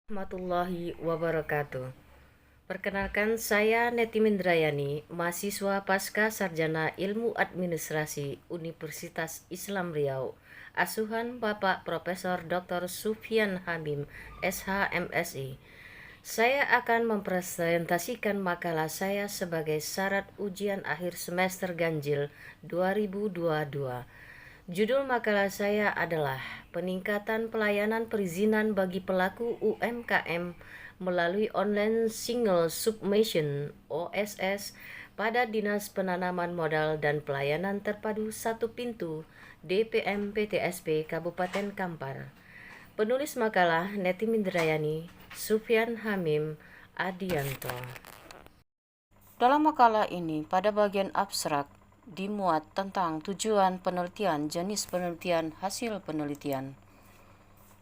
Warahmatullahi wabarakatuh. Perkenalkan, saya Neti Mindrayani, mahasiswa Pasca Sarjana Ilmu Administrasi Universitas Islam Riau, asuhan Bapak Profesor Dr. Sufyan Hamim, SH.MSI. Saya akan mempresentasikan makalah saya sebagai syarat ujian akhir semester ganjil 2022. Judul makalah saya adalah Peningkatan Pelayanan Perizinan bagi Pelaku UMKM melalui Online Single Submission (OSS) pada Dinas Penanaman Modal dan Pelayanan Terpadu Satu Pintu DPM PTSP Kabupaten Kampar. Penulis makalah Neti Mindrayani, Sufyan Hamim Adianto. Dalam makalah ini, pada bagian abstrak, dimuat tentang tujuan penelitian, jenis penelitian, hasil penelitian.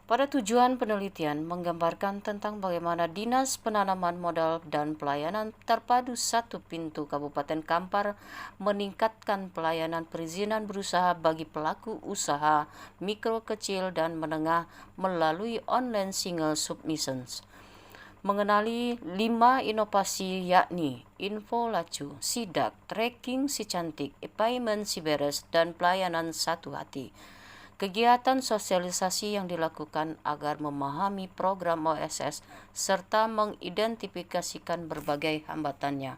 Pada tujuan penelitian menggambarkan tentang bagaimana Dinas Penanaman Modal dan Pelayanan Terpadu Satu Pintu Kabupaten Kampar meningkatkan pelayanan perizinan berusaha bagi pelaku usaha mikro, kecil, dan menengah melalui online single submissions. Mengenali 5 inovasi yakni info lacu, sidak, tracking si cantik, payment si beres, dan pelayanan satu hati. Kegiatan sosialisasi yang dilakukan agar memahami program OSS serta mengidentifikasikan berbagai hambatannya.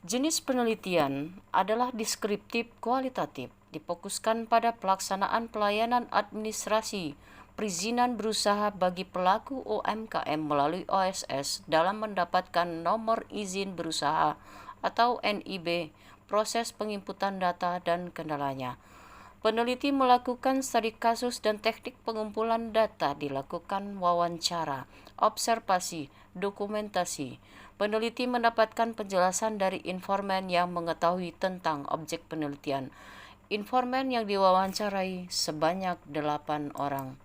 Jenis penelitian adalah deskriptif kualitatif, difokuskan pada pelaksanaan pelayanan administrasi perizinan berusaha bagi pelaku UMKM melalui OSS dalam mendapatkan nomor izin berusaha atau NIB, proses penginputan data dan kendalanya. Peneliti melakukan studi kasus dan teknik pengumpulan data, dilakukan wawancara, observasi, dokumentasi. Peneliti mendapatkan penjelasan dari informan yang mengetahui tentang objek penelitian. Informan yang diwawancarai sebanyak 8 orang.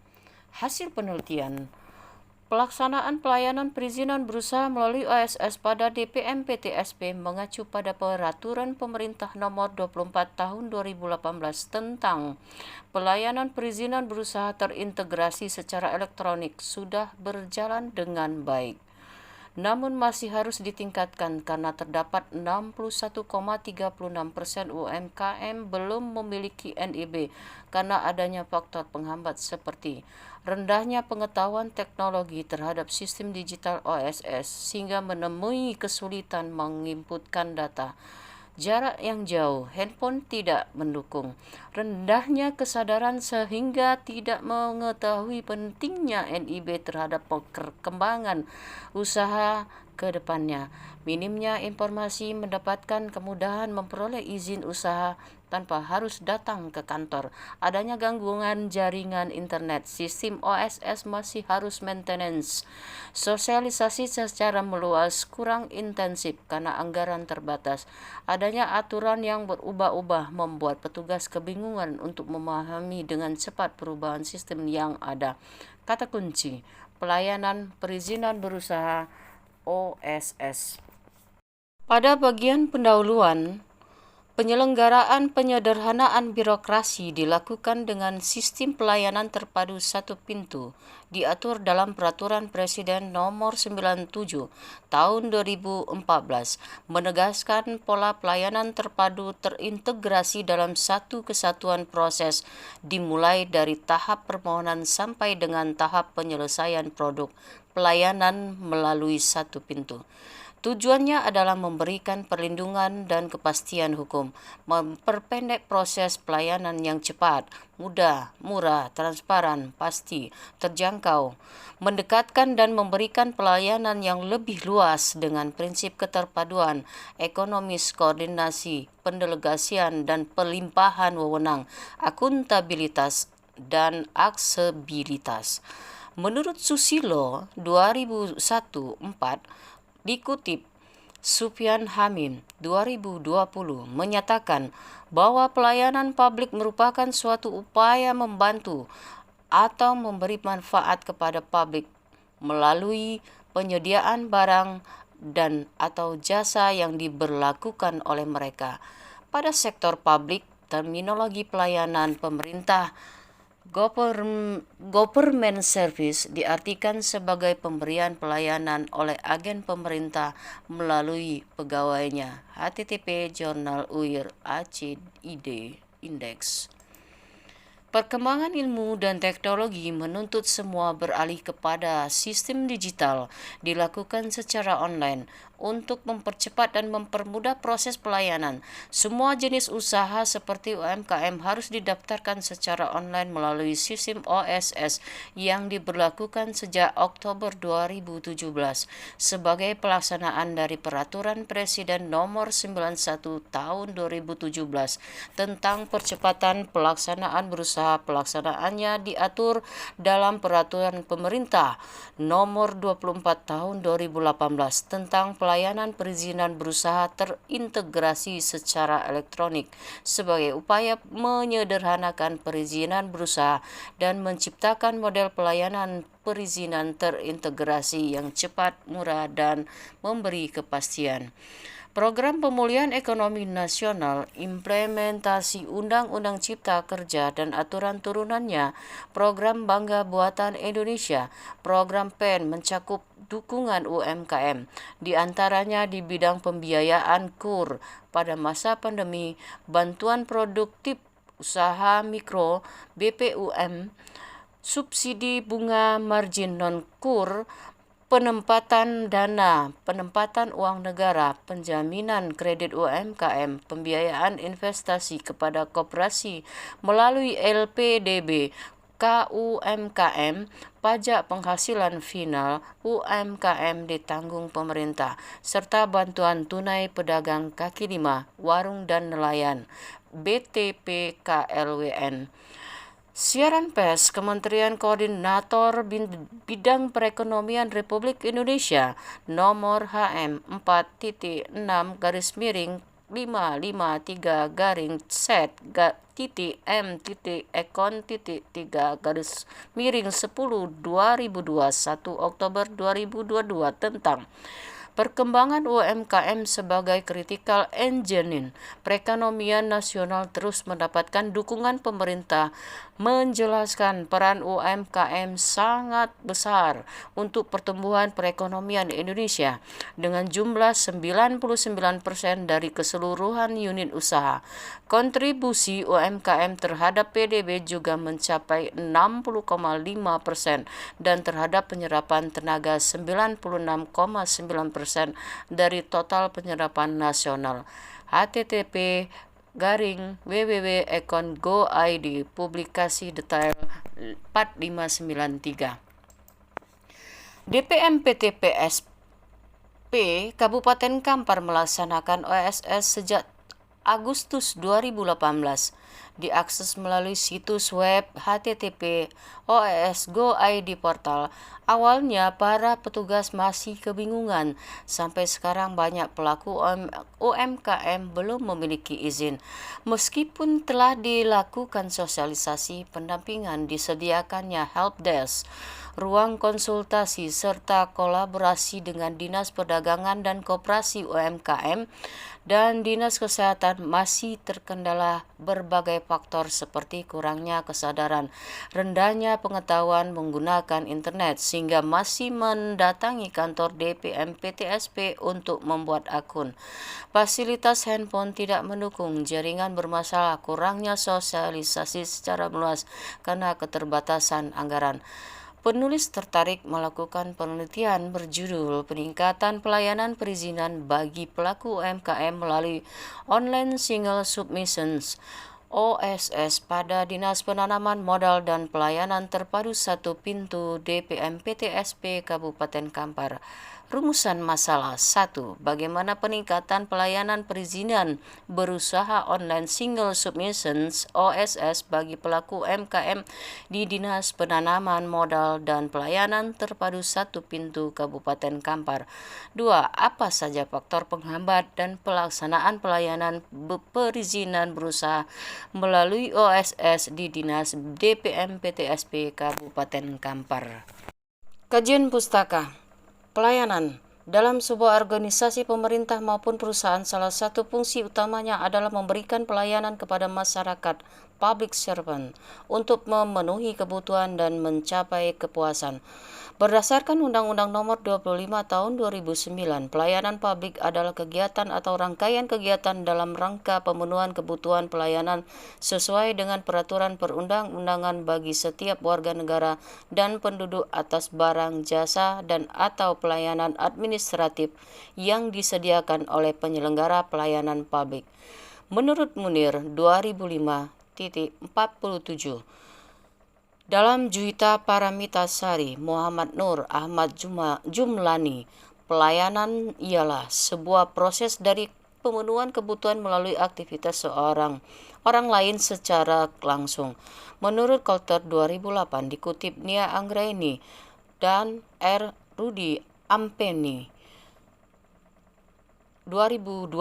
Hasil penelitian: pelaksanaan pelayanan perizinan berusaha melalui OSS pada DPM PTSP mengacu pada Peraturan Pemerintah Nomor 24 Tahun 2018 tentang pelayanan perizinan berusaha terintegrasi secara elektronik sudah berjalan dengan baik. Namun masih harus ditingkatkan karena terdapat 61,36% UMKM belum memiliki NIB karena adanya faktor penghambat seperti rendahnya pengetahuan teknologi terhadap sistem digital OSS sehingga menemui kesulitan menginputkan data. Jarak yang jauh, handphone tidak mendukung, rendahnya kesadaran sehingga tidak mengetahui pentingnya NIB terhadap perkembangan usaha ke depannya, minimnya informasi mendapatkan kemudahan memperoleh izin usaha tanpa harus datang ke kantor, adanya gangguan jaringan internet, sistem OSS masih harus maintenance, sosialisasi secara meluas kurang intensif karena anggaran terbatas, adanya aturan yang berubah-ubah membuat petugas kebingungan untuk memahami dengan cepat perubahan sistem yang ada. Kata kunci: pelayanan perizinan berusaha OSS. Pada bagian pendahuluan, penyelenggaraan penyederhanaan birokrasi dilakukan dengan sistem pelayanan terpadu satu pintu, diatur dalam Peraturan Presiden Nomor 97 Tahun 2014, menegaskan pola pelayanan terpadu terintegrasi dalam satu kesatuan proses, dimulai dari tahap permohonan sampai dengan tahap penyelesaian produk pelayanan melalui satu pintu. Tujuannya adalah memberikan perlindungan dan kepastian hukum, memperpendek proses pelayanan yang cepat, mudah, murah, transparan, pasti, terjangkau, mendekatkan dan memberikan pelayanan yang lebih luas dengan prinsip keterpaduan, ekonomis, koordinasi, pendelegasian, dan pelimpahan wewenang, akuntabilitas, dan aksesibilitas. Menurut Susilo 2001-4, dikutip Sufyan Hamim 2020 menyatakan bahwa pelayanan publik merupakan suatu upaya membantu atau memberi manfaat kepada publik melalui penyediaan barang dan atau jasa yang diberlakukan oleh mereka. Pada sektor publik, terminologi pelayanan pemerintah Government service diartikan sebagai pemberian pelayanan oleh agen pemerintah melalui pegawainya. http Jurnal UIR ACID Index. Perkembangan ilmu dan teknologi menuntut semua beralih kepada sistem digital dilakukan secara online untuk mempercepat dan mempermudah proses pelayanan. Semua jenis usaha seperti UMKM harus didaftarkan secara online melalui sistem OSS yang diberlakukan sejak Oktober 2017 sebagai pelaksanaan dari Peraturan Presiden Nomor 91 Tahun 2017 tentang percepatan pelaksanaan berusaha. Pelaksanaannya diatur dalam Peraturan Pemerintah Nomor 24 Tahun 2018 tentang pelayanan perizinan berusaha terintegrasi secara elektronik sebagai upaya menyederhanakan perizinan berusaha dan menciptakan model pelayanan perizinan terintegrasi yang cepat, murah, dan memberi kepastian. Program Pemulihan Ekonomi Nasional, implementasi Undang-Undang Cipta Kerja dan aturan turunannya, Program Bangga Buatan Indonesia, Program PEN mencakup dukungan UMKM, diantaranya di bidang pembiayaan KUR pada masa pandemi, bantuan produktif usaha mikro BPUM, subsidi bunga margin non-KUR, penempatan dana, penempatan uang negara, penjaminan kredit UMKM, pembiayaan investasi kepada koperasi melalui LPDB, KUMKM, pajak penghasilan final UMKM ditanggung pemerintah, serta bantuan tunai pedagang kaki lima, warung dan nelayan, BTP-KLWN. Siaran pers Kementerian Koordinator Bidang Perekonomian Republik Indonesia nomor HM 4.5.M.Set.Ekon.3/10/2021 Oktober 2022 tentang perkembangan UMKM sebagai critical engine perekonomian nasional terus mendapatkan dukungan pemerintah, menjelaskan peran UMKM sangat besar untuk pertumbuhan perekonomian Indonesia dengan jumlah 99% dari keseluruhan unit usaha. Kontribusi UMKM terhadap PDB juga mencapai 60,5% dan terhadap penyerapan tenaga 96,9% dari total penyerapan nasional. http://www.econ.go.id publikasi detail 4593. DPM-PTPSP Kabupaten Kampar melaksanakan OSS sejak Agustus 2018. Diakses melalui situs web http://oss.go.id portal. Awalnya para petugas masih kebingungan. Sampai sekarang banyak pelaku UMKM belum memiliki izin. Meskipun telah dilakukan sosialisasi, pendampingan, disediakannya helpdesk, ruang konsultasi, serta kolaborasi dengan Dinas Perdagangan dan Koperasi UMKM dan Dinas Kesehatan masih terkendala berbagai faktor seperti kurangnya kesadaran, rendahnya pengetahuan menggunakan internet, sehingga masih mendatangi kantor DPM PTSP untuk membuat akun. Fasilitas handphone tidak mendukung, jaringan bermasalah, kurangnya sosialisasi secara meluas karena keterbatasan anggaran. Penulis tertarik melakukan penelitian berjudul Peningkatan Pelayanan Perizinan bagi Pelaku UMKM melalui Online Single Submissions OSS pada Dinas Penanaman Modal dan Pelayanan Terpadu Satu Pintu DPM PTSP Kabupaten Kampar. Rumusan masalah 1. Bagaimana peningkatan pelayanan perizinan berusaha online single submissions OSS bagi pelaku UMKM di Dinas Penanaman Modal dan Pelayanan Terpadu Satu Pintu Kabupaten Kampar. 2. Apa saja faktor penghambat dan pelaksanaan pelayanan perizinan berusaha melalui OSS di Dinas DPM PTSP Kabupaten Kampar. Kajian pustaka. Pelayanan. Dalam sebuah organisasi pemerintah maupun perusahaan, salah satu fungsi utamanya adalah memberikan pelayanan kepada masyarakat. public servant untuk memenuhi kebutuhan dan mencapai kepuasan. Berdasarkan Undang-Undang Nomor 25 Tahun 2009, pelayanan publik adalah kegiatan atau rangkaian kegiatan dalam rangka pemenuhan kebutuhan pelayanan sesuai dengan peraturan perundang-undangan bagi setiap warga negara dan penduduk atas barang, jasa, dan atau pelayanan administratif yang disediakan oleh penyelenggara pelayanan publik. Menurut Munir 2005.47, dalam Juwita Paramitasari Muhammad Nur Ahmad Jumlani, pelayanan ialah sebuah proses dari pemenuhan kebutuhan melalui aktivitas orang lain secara langsung. Menurut Coulter 2008, dikutip Nia Anggraini dan R. Rudy Ampeni 2021,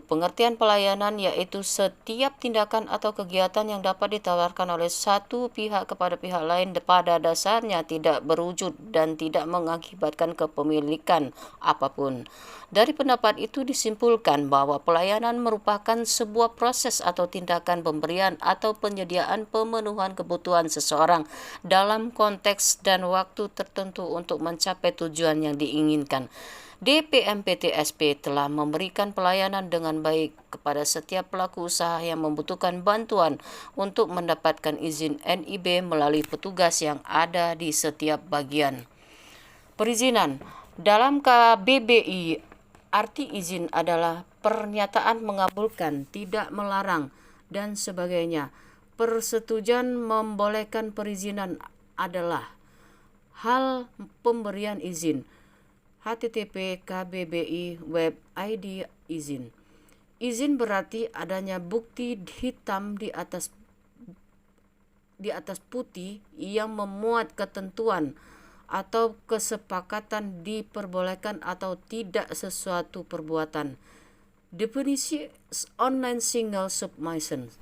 pengertian pelayanan yaitu setiap tindakan atau kegiatan yang dapat ditawarkan oleh satu pihak kepada pihak lain pada dasarnya tidak berwujud dan tidak mengakibatkan kepemilikan apapun. Dari pendapat itu disimpulkan bahwa pelayanan merupakan sebuah proses atau tindakan pemberian atau penyediaan pemenuhan kebutuhan seseorang dalam konteks dan waktu tertentu untuk mencapai tujuan yang diinginkan. DPMPTSP telah memberikan pelayanan dengan baik kepada setiap pelaku usaha yang membutuhkan bantuan untuk mendapatkan izin NIB melalui petugas yang ada di setiap bagian. Perizinan dalam KBBI, arti izin adalah pernyataan mengabulkan, tidak melarang, dan sebagainya. Persetujuan membolehkan perizinan adalah hal pemberian izin. http KBBI web ID izin. Izin berarti adanya bukti hitam di atas putih yang memuat ketentuan atau kesepakatan diperbolehkan atau tidak sesuatu perbuatan. Definisi online single submission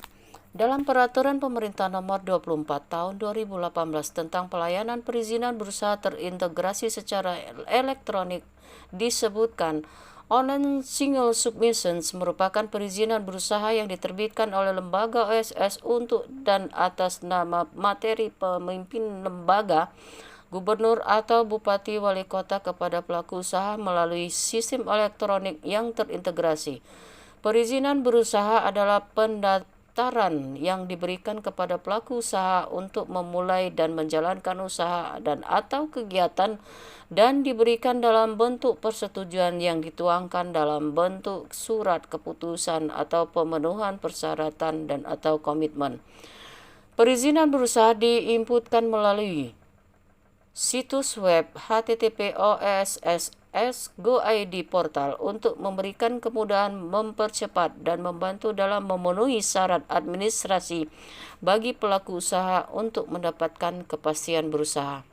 dalam Peraturan Pemerintah Nomor 24 Tahun 2018 tentang pelayanan perizinan berusaha terintegrasi secara elektronik disebutkan, online single submissions merupakan perizinan berusaha yang diterbitkan oleh lembaga OSS untuk dan atas nama materi pemimpin lembaga, gubernur atau bupati wali kota kepada pelaku usaha melalui sistem elektronik yang terintegrasi. Perizinan berusaha adalah pendaftaran yang diberikan kepada pelaku usaha untuk memulai dan menjalankan usaha dan atau kegiatan dan diberikan dalam bentuk persetujuan yang dituangkan dalam bentuk surat keputusan atau pemenuhan persyaratan dan atau komitmen. Perizinan berusaha diinputkan melalui situs web http://oss.go.id portal untuk memberikan kemudahan, mempercepat, dan membantu dalam memenuhi syarat administrasi bagi pelaku usaha untuk mendapatkan kepastian berusaha.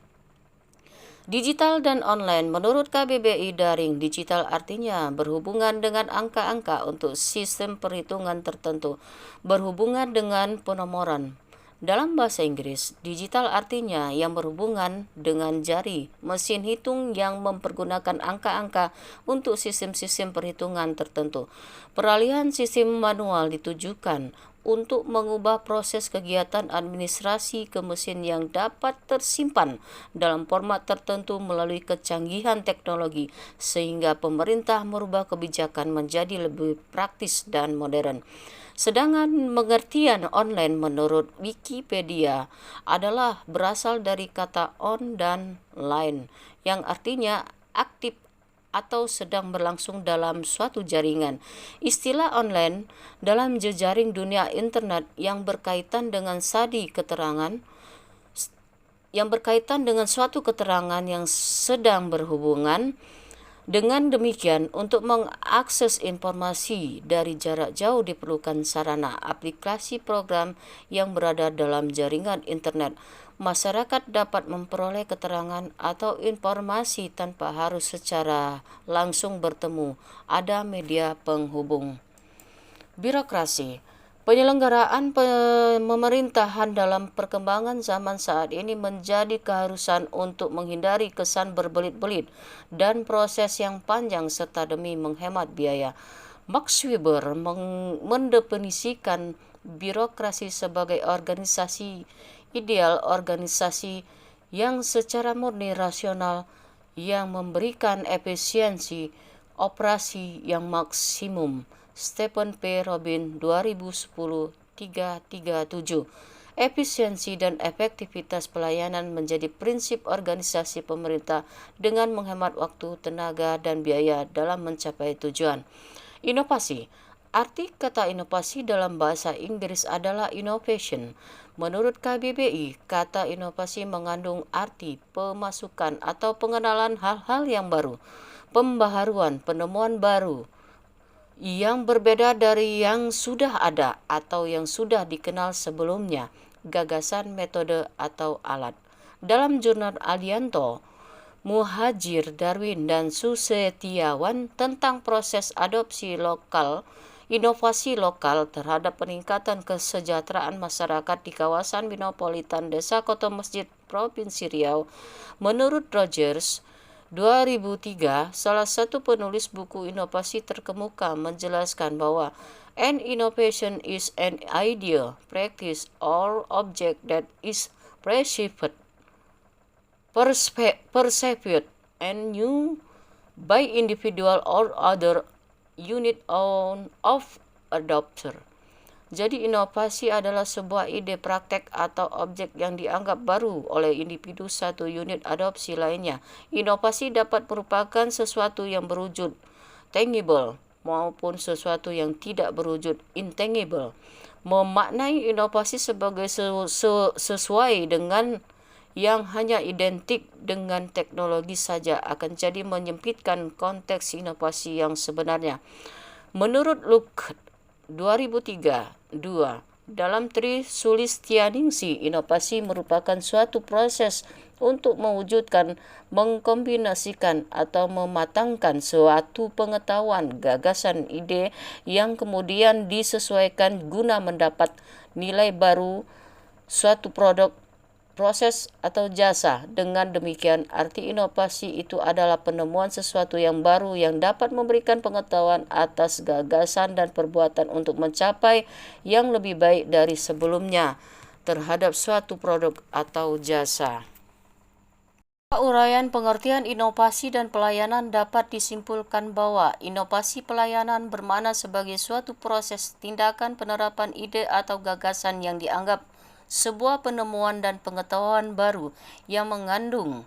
Digital dan online. Menurut KBBI, daring digital artinya berhubungan dengan angka-angka untuk sistem perhitungan tertentu, berhubungan dengan penomoran. Dalam bahasa Inggris, digital artinya yang berhubungan dengan jari, mesin hitung yang mempergunakan angka-angka untuk sistem-sistem perhitungan tertentu. Peralihan sistem manual ditujukan untuk mengubah proses kegiatan administrasi ke mesin yang dapat tersimpan dalam format tertentu melalui kecanggihan teknologi, sehingga pemerintah merubah kebijakan menjadi lebih praktis dan modern. Sedangkan pengertian online menurut Wikipedia adalah berasal dari kata on dan line, yang artinya aktif atau sedang berlangsung dalam suatu jaringan. Istilah online dalam jejaring dunia internet yang berkaitan dengan suatu keterangan yang sedang berhubungan. Dengan demikian, untuk mengakses informasi dari jarak jauh diperlukan sarana aplikasi program yang berada dalam jaringan internet. Masyarakat dapat memperoleh keterangan atau informasi tanpa harus secara langsung bertemu. Ada media penghubung. Birokrasi. Penyelenggaraan pemerintahan dalam perkembangan zaman saat ini menjadi keharusan untuk menghindari kesan berbelit-belit dan proses yang panjang serta demi menghemat biaya. Max Weber mendefinisikan birokrasi sebagai organisasi ideal, organisasi yang secara murni rasional yang memberikan efisiensi operasi yang maksimum. Stephen P. Robin 2010 337. Efisiensi dan efektivitas pelayanan menjadi prinsip organisasi pemerintah dengan menghemat waktu, tenaga, dan biaya dalam mencapai tujuan. Inovasi. Arti kata inovasi dalam bahasa Inggris adalah innovation. Menurut KBBI, kata inovasi mengandung arti pemasukan atau pengenalan hal-hal yang baru, pembaharuan, penemuan baru, yang berbeda dari yang sudah ada atau yang sudah dikenal sebelumnya, gagasan, metode, atau alat. Dalam jurnal Alianto, Muhajir, Darwin, dan Susetiawan tentang proses adopsi lokal, inovasi lokal terhadap peningkatan kesejahteraan masyarakat di kawasan metropolitan Desa Kota Masjid Provinsi Riau, menurut Rogers 2003, salah satu penulis buku inovasi terkemuka menjelaskan bahwa an innovation is an idea, practice, or object that is perceived and new by individual or other unit of adopter. Jadi inovasi adalah sebuah ide, praktek, atau objek yang dianggap baru oleh individu satu unit adopsi lainnya. Inovasi dapat merupakan sesuatu yang berwujud tangible maupun sesuatu yang tidak berwujud intangible. Memaknai inovasi sebagai sesuai dengan yang hanya identik dengan teknologi saja akan jadi menyempitkan konteks inovasi yang sebenarnya. Menurut Luke 2003, dalam Tri Sulistianingsih, inovasi merupakan suatu proses untuk mewujudkan, mengkombinasikan, atau mematangkan suatu pengetahuan, gagasan, ide yang kemudian disesuaikan guna mendapat nilai baru suatu produk, proses, atau jasa. Dengan demikian, arti inovasi itu adalah penemuan sesuatu yang baru yang dapat memberikan pengetahuan atas gagasan dan perbuatan untuk mencapai yang lebih baik dari sebelumnya terhadap suatu produk atau jasa. Uraian pengertian inovasi dan pelayanan dapat disimpulkan bahwa inovasi pelayanan bermakna sebagai suatu proses, tindakan, penerapan ide atau gagasan yang dianggap sebuah penemuan dan pengetahuan baru yang mengandung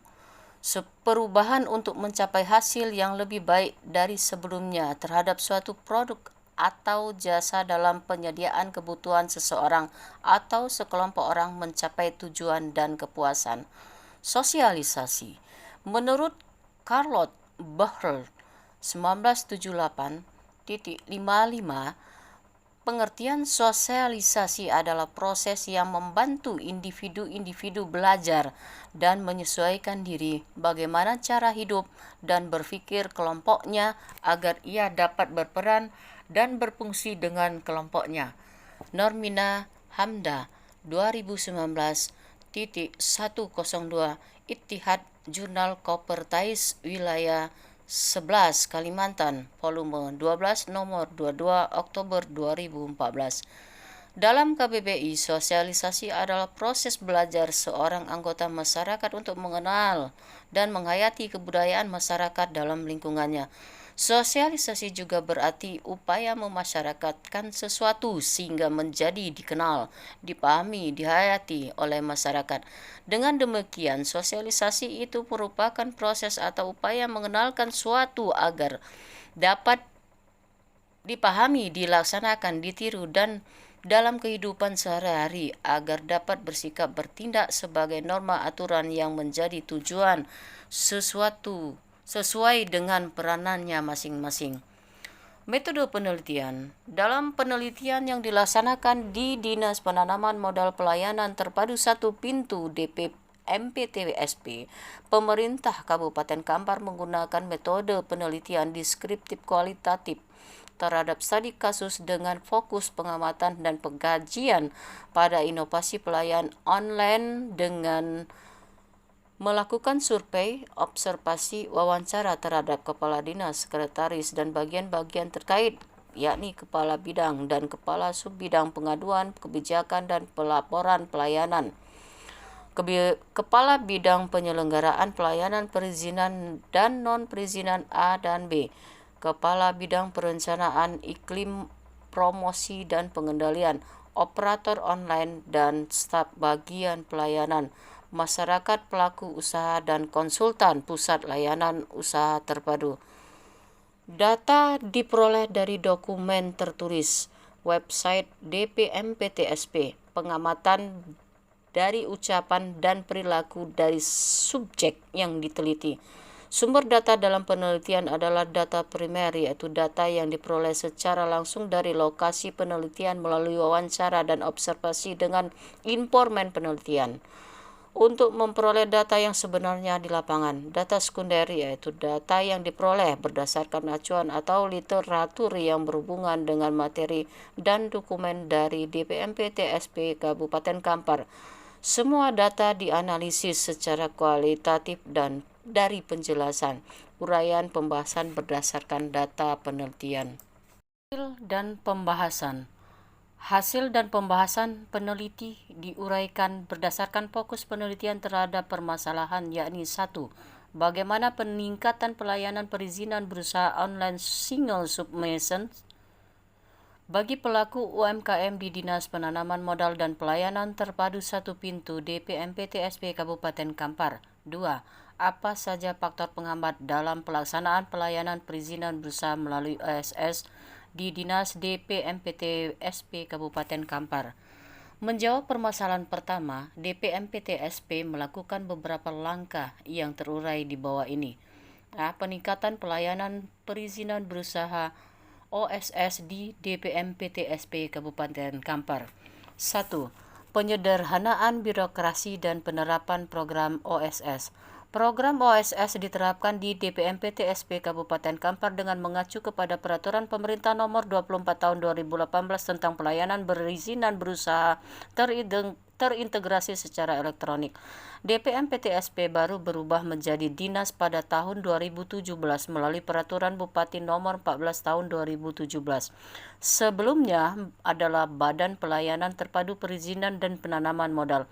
perubahan untuk mencapai hasil yang lebih baik dari sebelumnya terhadap suatu produk atau jasa dalam penyediaan kebutuhan seseorang atau sekelompok orang mencapai tujuan dan kepuasan. Sosialisasi. Menurut Charlotte Bahrell 1978.55, pengertian sosialisasi adalah proses yang membantu individu-individu belajar dan menyesuaikan diri bagaimana cara hidup dan berpikir kelompoknya agar ia dapat berperan dan berfungsi dengan kelompoknya. Normina Hamda 2019.102, Ittihad Jurnal Kopertais Wilayah 11 Kalimantan, volume 12 nomor 22 Oktober 2014. Dalam KBBI, sosialisasi adalah proses belajar seorang anggota masyarakat untuk mengenal dan menghayati kebudayaan masyarakat dalam lingkungannya. Sosialisasi juga berarti upaya memasyarakatkan sesuatu sehingga menjadi dikenal, dipahami, dihayati oleh masyarakat. Dengan demikian, sosialisasi itu merupakan proses atau upaya mengenalkan suatu agar dapat dipahami, dilaksanakan, ditiru, dan dalam kehidupan sehari-hari agar dapat bersikap bertindak sebagai norma aturan yang menjadi tujuan sesuatu sesuai dengan peranannya masing-masing. Metode penelitian. Dalam penelitian yang dilaksanakan di Dinas Penanaman Modal Pelayanan Terpadu Satu Pintu DP MPTWSP, pemerintah Kabupaten Kampar menggunakan metode penelitian deskriptif kualitatif terhadap studi kasus dengan fokus pengamatan dan pengkajian pada inovasi pelayanan online dengan melakukan survei, observasi, wawancara terhadap kepala dinas, sekretaris, dan bagian-bagian terkait yakni Kepala Bidang dan Kepala Subbidang Pengaduan, Kebijakan dan Pelaporan Pelayanan. Kepala Bidang Penyelenggaraan Pelayanan Perizinan dan Non-Perizinan A dan B, Kepala Bidang Perencanaan Iklim, Promosi dan Pengendalian, operator online dan staf bagian pelayanan, masyarakat pelaku usaha dan konsultan pusat layanan usaha terpadu. Data diperoleh dari dokumen tertulis, website DPMPTSP, pengamatan dari ucapan dan perilaku dari subjek yang diteliti. Sumber data dalam penelitian adalah data primer, yaitu data yang diperoleh secara langsung dari lokasi penelitian melalui wawancara dan observasi dengan informan penelitian. Untuk memperoleh data yang sebenarnya di lapangan, data sekunder yaitu data yang diperoleh berdasarkan acuan atau literatur yang berhubungan dengan materi dan dokumen dari DPMPTSP Kabupaten Kampar. Semua data dianalisis secara kualitatif dan dari penjelasan, uraian pembahasan berdasarkan data penelitian. Hasil dan pembahasan. Hasil dan pembahasan peneliti diuraikan berdasarkan fokus penelitian terhadap permasalahan, yakni 1. Bagaimana peningkatan pelayanan perizinan berusaha online single submission bagi pelaku UMKM di Dinas Penanaman Modal dan Pelayanan Terpadu Satu Pintu DPMPTSP Kabupaten Kampar. 2. Apa saja faktor penghambat dalam pelaksanaan pelayanan perizinan berusaha melalui OSS di Dinas DPMPTSP Kabupaten Kampar? Menjawab permasalahan pertama, DPMPTSP melakukan beberapa langkah yang terurai di bawah ini. Peningkatan pelayanan perizinan berusaha OSS di DPMPTSP Kabupaten Kampar. 1. Penyederhanaan birokrasi dan penerapan program OSS. Program OSS diterapkan di DPMPTSP Kabupaten Kampar dengan mengacu kepada Peraturan Pemerintah Nomor 24 Tahun 2018 tentang pelayanan perizinan berusaha terintegrasi secara elektronik. DPMPTSP baru berubah menjadi dinas pada tahun 2017 melalui Peraturan Bupati Nomor 14 Tahun 2017. Sebelumnya adalah Badan Pelayanan Terpadu Perizinan dan Penanaman Modal.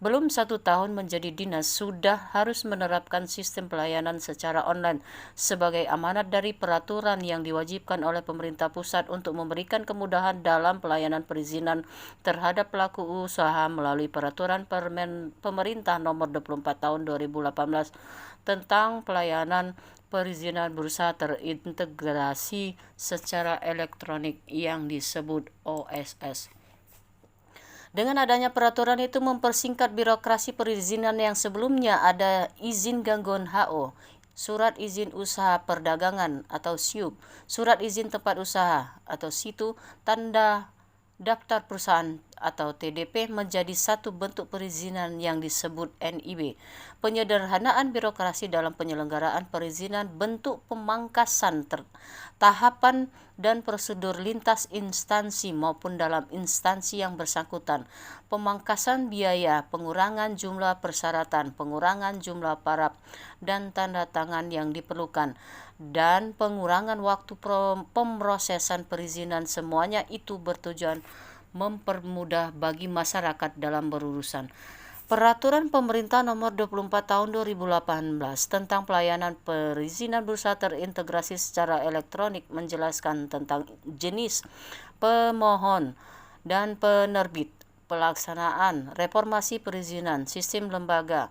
Belum 1 tahun menjadi dinas sudah harus menerapkan sistem pelayanan secara online sebagai amanat dari peraturan yang diwajibkan oleh pemerintah pusat untuk memberikan kemudahan dalam pelayanan perizinan terhadap pelaku usaha melalui Peraturan Pemerintah Nomor 24 Tahun 2018 tentang pelayanan perizinan berusaha terintegrasi secara elektronik yang disebut OSS. Dengan adanya peraturan itu mempersingkat birokrasi perizinan yang sebelumnya ada izin gangguan HO, surat izin usaha perdagangan atau SIUP, surat izin tempat usaha atau SITU, tanda daftar perusahaan atau TDP menjadi satu bentuk perizinan yang disebut NIB. Penyederhanaan birokrasi dalam penyelenggaraan perizinan bentuk pemangkasan tahapan dan prosedur lintas instansi maupun dalam instansi yang bersangkutan, pemangkasan biaya, pengurangan jumlah persyaratan, pengurangan jumlah paraf dan tanda tangan yang diperlukan, dan pengurangan waktu pemrosesan perizinan. Semuanya itu bertujuan mempermudah bagi masyarakat dalam berurusan. Peraturan Pemerintah Nomor 24 Tahun 2018 tentang pelayanan perizinan berusaha terintegrasi secara elektronik menjelaskan tentang jenis pemohon dan penerbit, pelaksanaan, reformasi perizinan, sistem lembaga,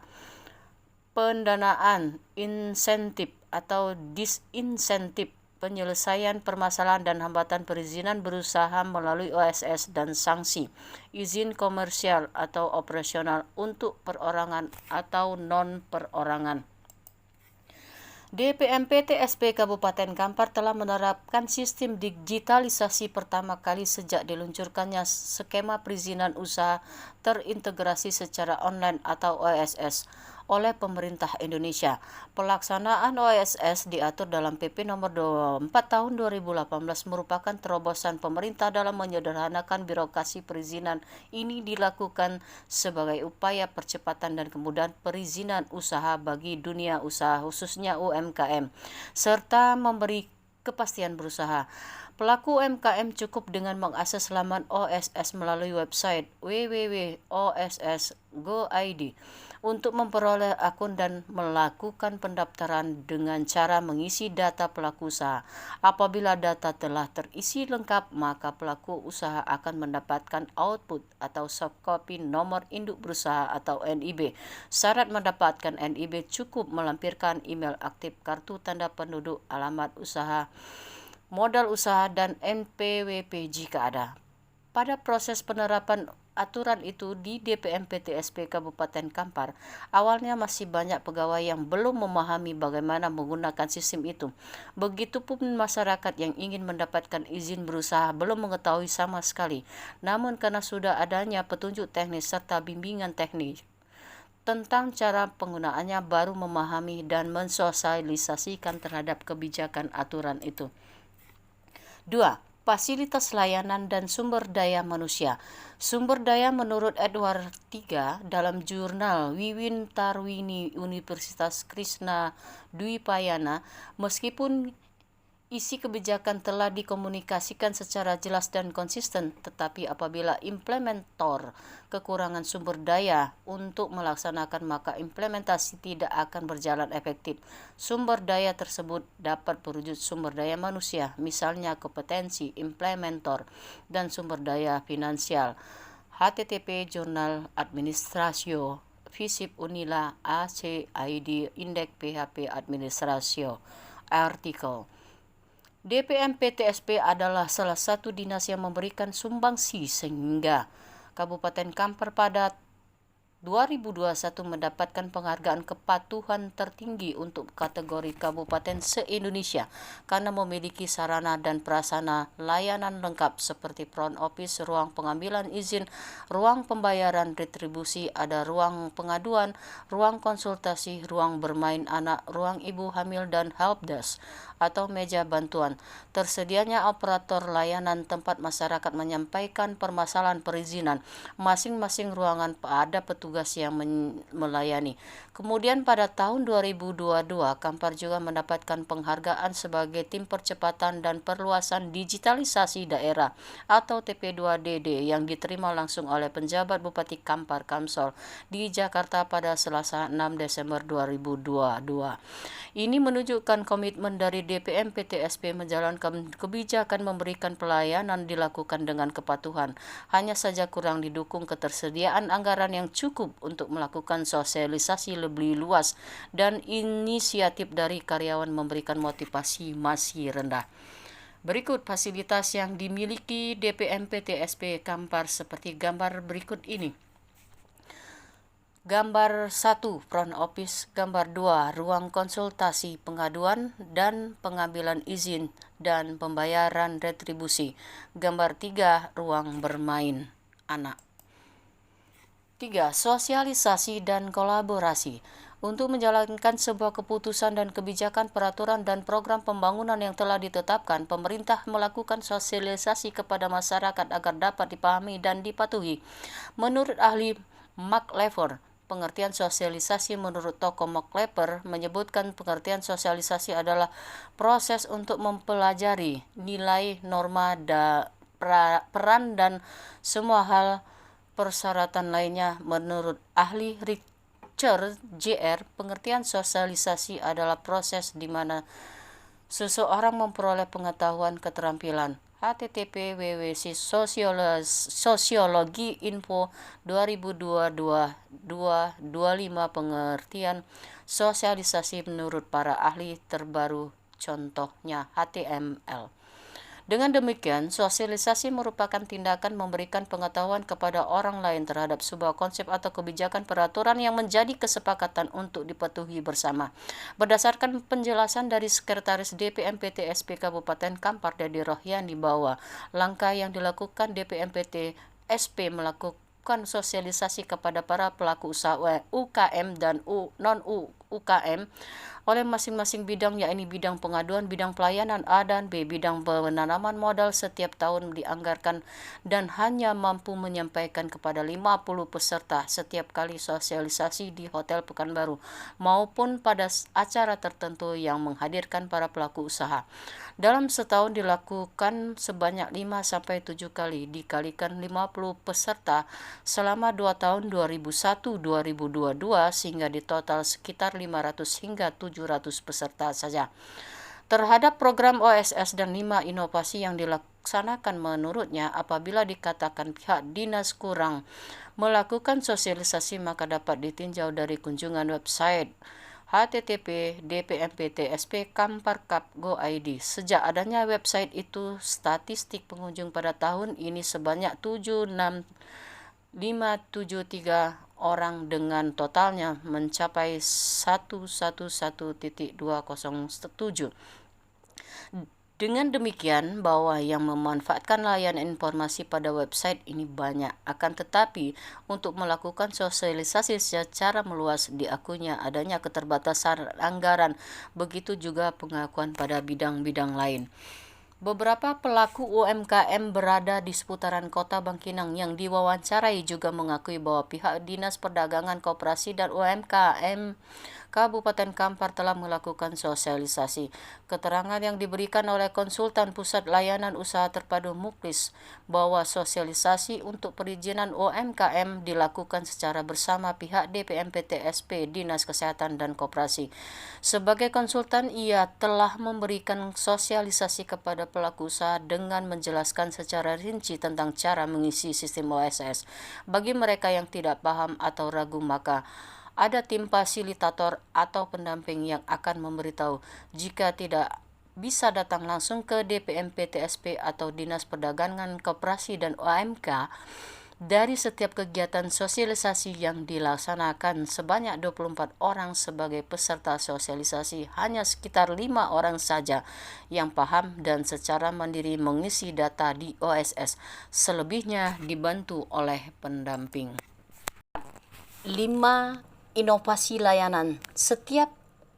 pendanaan, insentif atau disinsentif, penyelesaian permasalahan dan hambatan perizinan berusaha melalui OSS, dan sanksi, izin komersial atau operasional untuk perorangan atau non-perorangan. DPMPTSP Kabupaten Kampar telah menerapkan sistem digitalisasi pertama kali sejak diluncurkannya skema perizinan usaha terintegrasi secara online atau OSS oleh pemerintah Indonesia. Pelaksanaan OSS diatur dalam PP Nomor 24 Tahun 2018 merupakan terobosan pemerintah dalam menyederhanakan birokrasi perizinan. Ini dilakukan sebagai upaya percepatan dan kemudahan perizinan usaha bagi dunia usaha khususnya UMKM serta kepastian berusaha. Pelaku UMKM cukup dengan mengakses laman OSS melalui website www.oss.go.id untuk memperoleh akun dan melakukan pendaftaran dengan cara mengisi data pelaku usaha. Apabila data telah terisi lengkap, maka pelaku usaha akan mendapatkan output atau soft copy nomor induk berusaha atau NIB. Syarat mendapatkan NIB cukup melampirkan email aktif, kartu tanda penduduk, alamat usaha, modal usaha, dan NPWP jika ada. Pada proses penerapan aturan itu di DPM PTSP Kabupaten Kampar, awalnya masih banyak pegawai yang belum memahami bagaimana menggunakan sistem itu. Begitupun masyarakat yang ingin mendapatkan izin berusaha belum mengetahui sama sekali. Namun karena sudah adanya petunjuk teknis serta bimbingan teknis tentang cara penggunaannya, baru memahami dan mensosialisasikan terhadap kebijakan aturan itu. 2. Fasilitas layanan dan sumber daya manusia. Sumber daya menurut Edward III dalam jurnal Wiwin Tarwini Universitas Krishna Dwipayana, meskipun isi kebijakan telah dikomunikasikan secara jelas dan konsisten, tetapi apabila implementator kekurangan sumber daya untuk melaksanakan, maka implementasi tidak akan berjalan efektif. Sumber daya tersebut dapat berwujud sumber daya manusia, misalnya kompetensi implementator, dan sumber daya finansial. http Jurnal Administrasio Visip Unila ACID Indeks PHP Administrasio. Artikel DPM PTSP adalah salah satu dinas yang memberikan sumbangsi sehingga Kabupaten Kampar pada 2021 mendapatkan penghargaan kepatuhan tertinggi untuk kategori kabupaten se-Indonesia karena memiliki sarana dan prasarana layanan lengkap seperti front office, ruang pengambilan izin, ruang pembayaran retribusi, ada ruang pengaduan, ruang konsultasi, ruang bermain anak, ruang ibu hamil, dan helpdesk atau meja bantuan. Tersedianya operator layanan tempat masyarakat menyampaikan permasalahan perizinan. Masing-masing ruangan ada petugas yang melayani. Kemudian pada tahun 2022, Kampar juga mendapatkan penghargaan sebagai tim percepatan dan perluasan digitalisasi daerah atau TP2DD yang diterima langsung oleh penjabat Bupati Kampar Kamsol di Jakarta pada Selasa 6 Desember 2022. Ini menunjukkan komitmen dari DPM PTSP menjalankan kebijakan memberikan pelayanan dilakukan dengan kepatuhan. Hanya saja kurang didukung ketersediaan anggaran yang cukup untuk melakukan sosialisasi lebih luas dan inisiatif dari karyawan memberikan motivasi masih rendah. Berikut fasilitas yang dimiliki DPM PTSP Kampar seperti gambar berikut ini. Gambar 1, front office. Gambar 2, ruang konsultasi, pengaduan dan pengambilan izin dan pembayaran retribusi. Gambar 3, ruang bermain anak. 3. Sosialisasi dan kolaborasi. Untuk menjalankan sebuah keputusan dan kebijakan, peraturan, dan program pembangunan yang telah ditetapkan, pemerintah melakukan sosialisasi kepada masyarakat agar dapat dipahami dan dipatuhi. Menurut ahli Mark Lever, pengertian sosialisasi menurut tokoh Mark Lever menyebutkan pengertian sosialisasi adalah proses untuk mempelajari nilai, norma, peran, dan semua hal persyaratan lainnya. Menurut ahli Richard Jr., pengertian sosialisasi adalah proses di mana seseorang memperoleh pengetahuan, keterampilan. http www.sosiologiinfo 2022-225 pengertian sosialisasi menurut para ahli terbaru, contohnya HTML. Dengan demikian, sosialisasi merupakan tindakan memberikan pengetahuan kepada orang lain terhadap sebuah konsep atau kebijakan peraturan yang menjadi kesepakatan untuk dipatuhi bersama. Berdasarkan penjelasan dari Sekretaris DPM PTSP Kabupaten Kampar Dedi Rohyani bahwa langkah yang dilakukan DPM PTSP melakukan sosialisasi kepada para pelaku usaha UKM dan non-UKM oleh masing-masing bidang, yakni bidang pengaduan, bidang pelayanan A dan B, bidang penanaman modal setiap tahun dianggarkan dan hanya mampu menyampaikan kepada 50 peserta setiap kali sosialisasi di Hotel Pekanbaru maupun pada acara tertentu yang menghadirkan para pelaku usaha. Dalam setahun dilakukan sebanyak 5-7 kali dikalikan 50 peserta selama 2 tahun 2001-2022 sehingga di total sekitar 500 hingga 700 peserta saja. Terhadap program OSS dan 5 inovasi yang dilaksanakan menurutnya, apabila dikatakan pihak dinas kurang melakukan sosialisasi maka dapat ditinjau dari kunjungan website http://dpmptsp.kamparkap.go.id. Sejak adanya website itu, statistik pengunjung pada tahun ini sebanyak 76573 orang dengan totalnya mencapai 111.207. Dengan demikian, bahwa yang memanfaatkan layanan informasi pada website ini banyak, akan tetapi untuk melakukan sosialisasi secara meluas diakuinya adanya keterbatasan anggaran, begitu juga pengakuan pada bidang-bidang lain. Beberapa pelaku UMKM berada di seputaran kota Bangkinang yang diwawancarai juga mengakui bahwa pihak Dinas Perdagangan Koperasi dan UMKM Kabupaten Kampar telah melakukan sosialisasi. Keterangan yang diberikan oleh konsultan Pusat Layanan Usaha Terpadu Muklis bahwa sosialisasi untuk perizinan UMKM dilakukan secara bersama pihak DPMPTSP, Dinas Kesehatan dan Koperasi. Sebagai konsultan, ia telah memberikan sosialisasi kepada pelaku usaha dengan menjelaskan secara rinci tentang cara mengisi sistem OSS. Bagi mereka yang tidak paham atau ragu, maka ada tim fasilitator atau pendamping yang akan memberitahu. Jika tidak bisa datang langsung ke DPMPTSP atau Dinas Perdagangan Koperasi dan UMK, dari setiap kegiatan sosialisasi yang dilaksanakan sebanyak 24 orang sebagai peserta sosialisasi, hanya sekitar 5 orang saja yang paham dan secara mandiri mengisi data di OSS. Selebihnya dibantu oleh pendamping. 5. Inovasi layanan. Setiap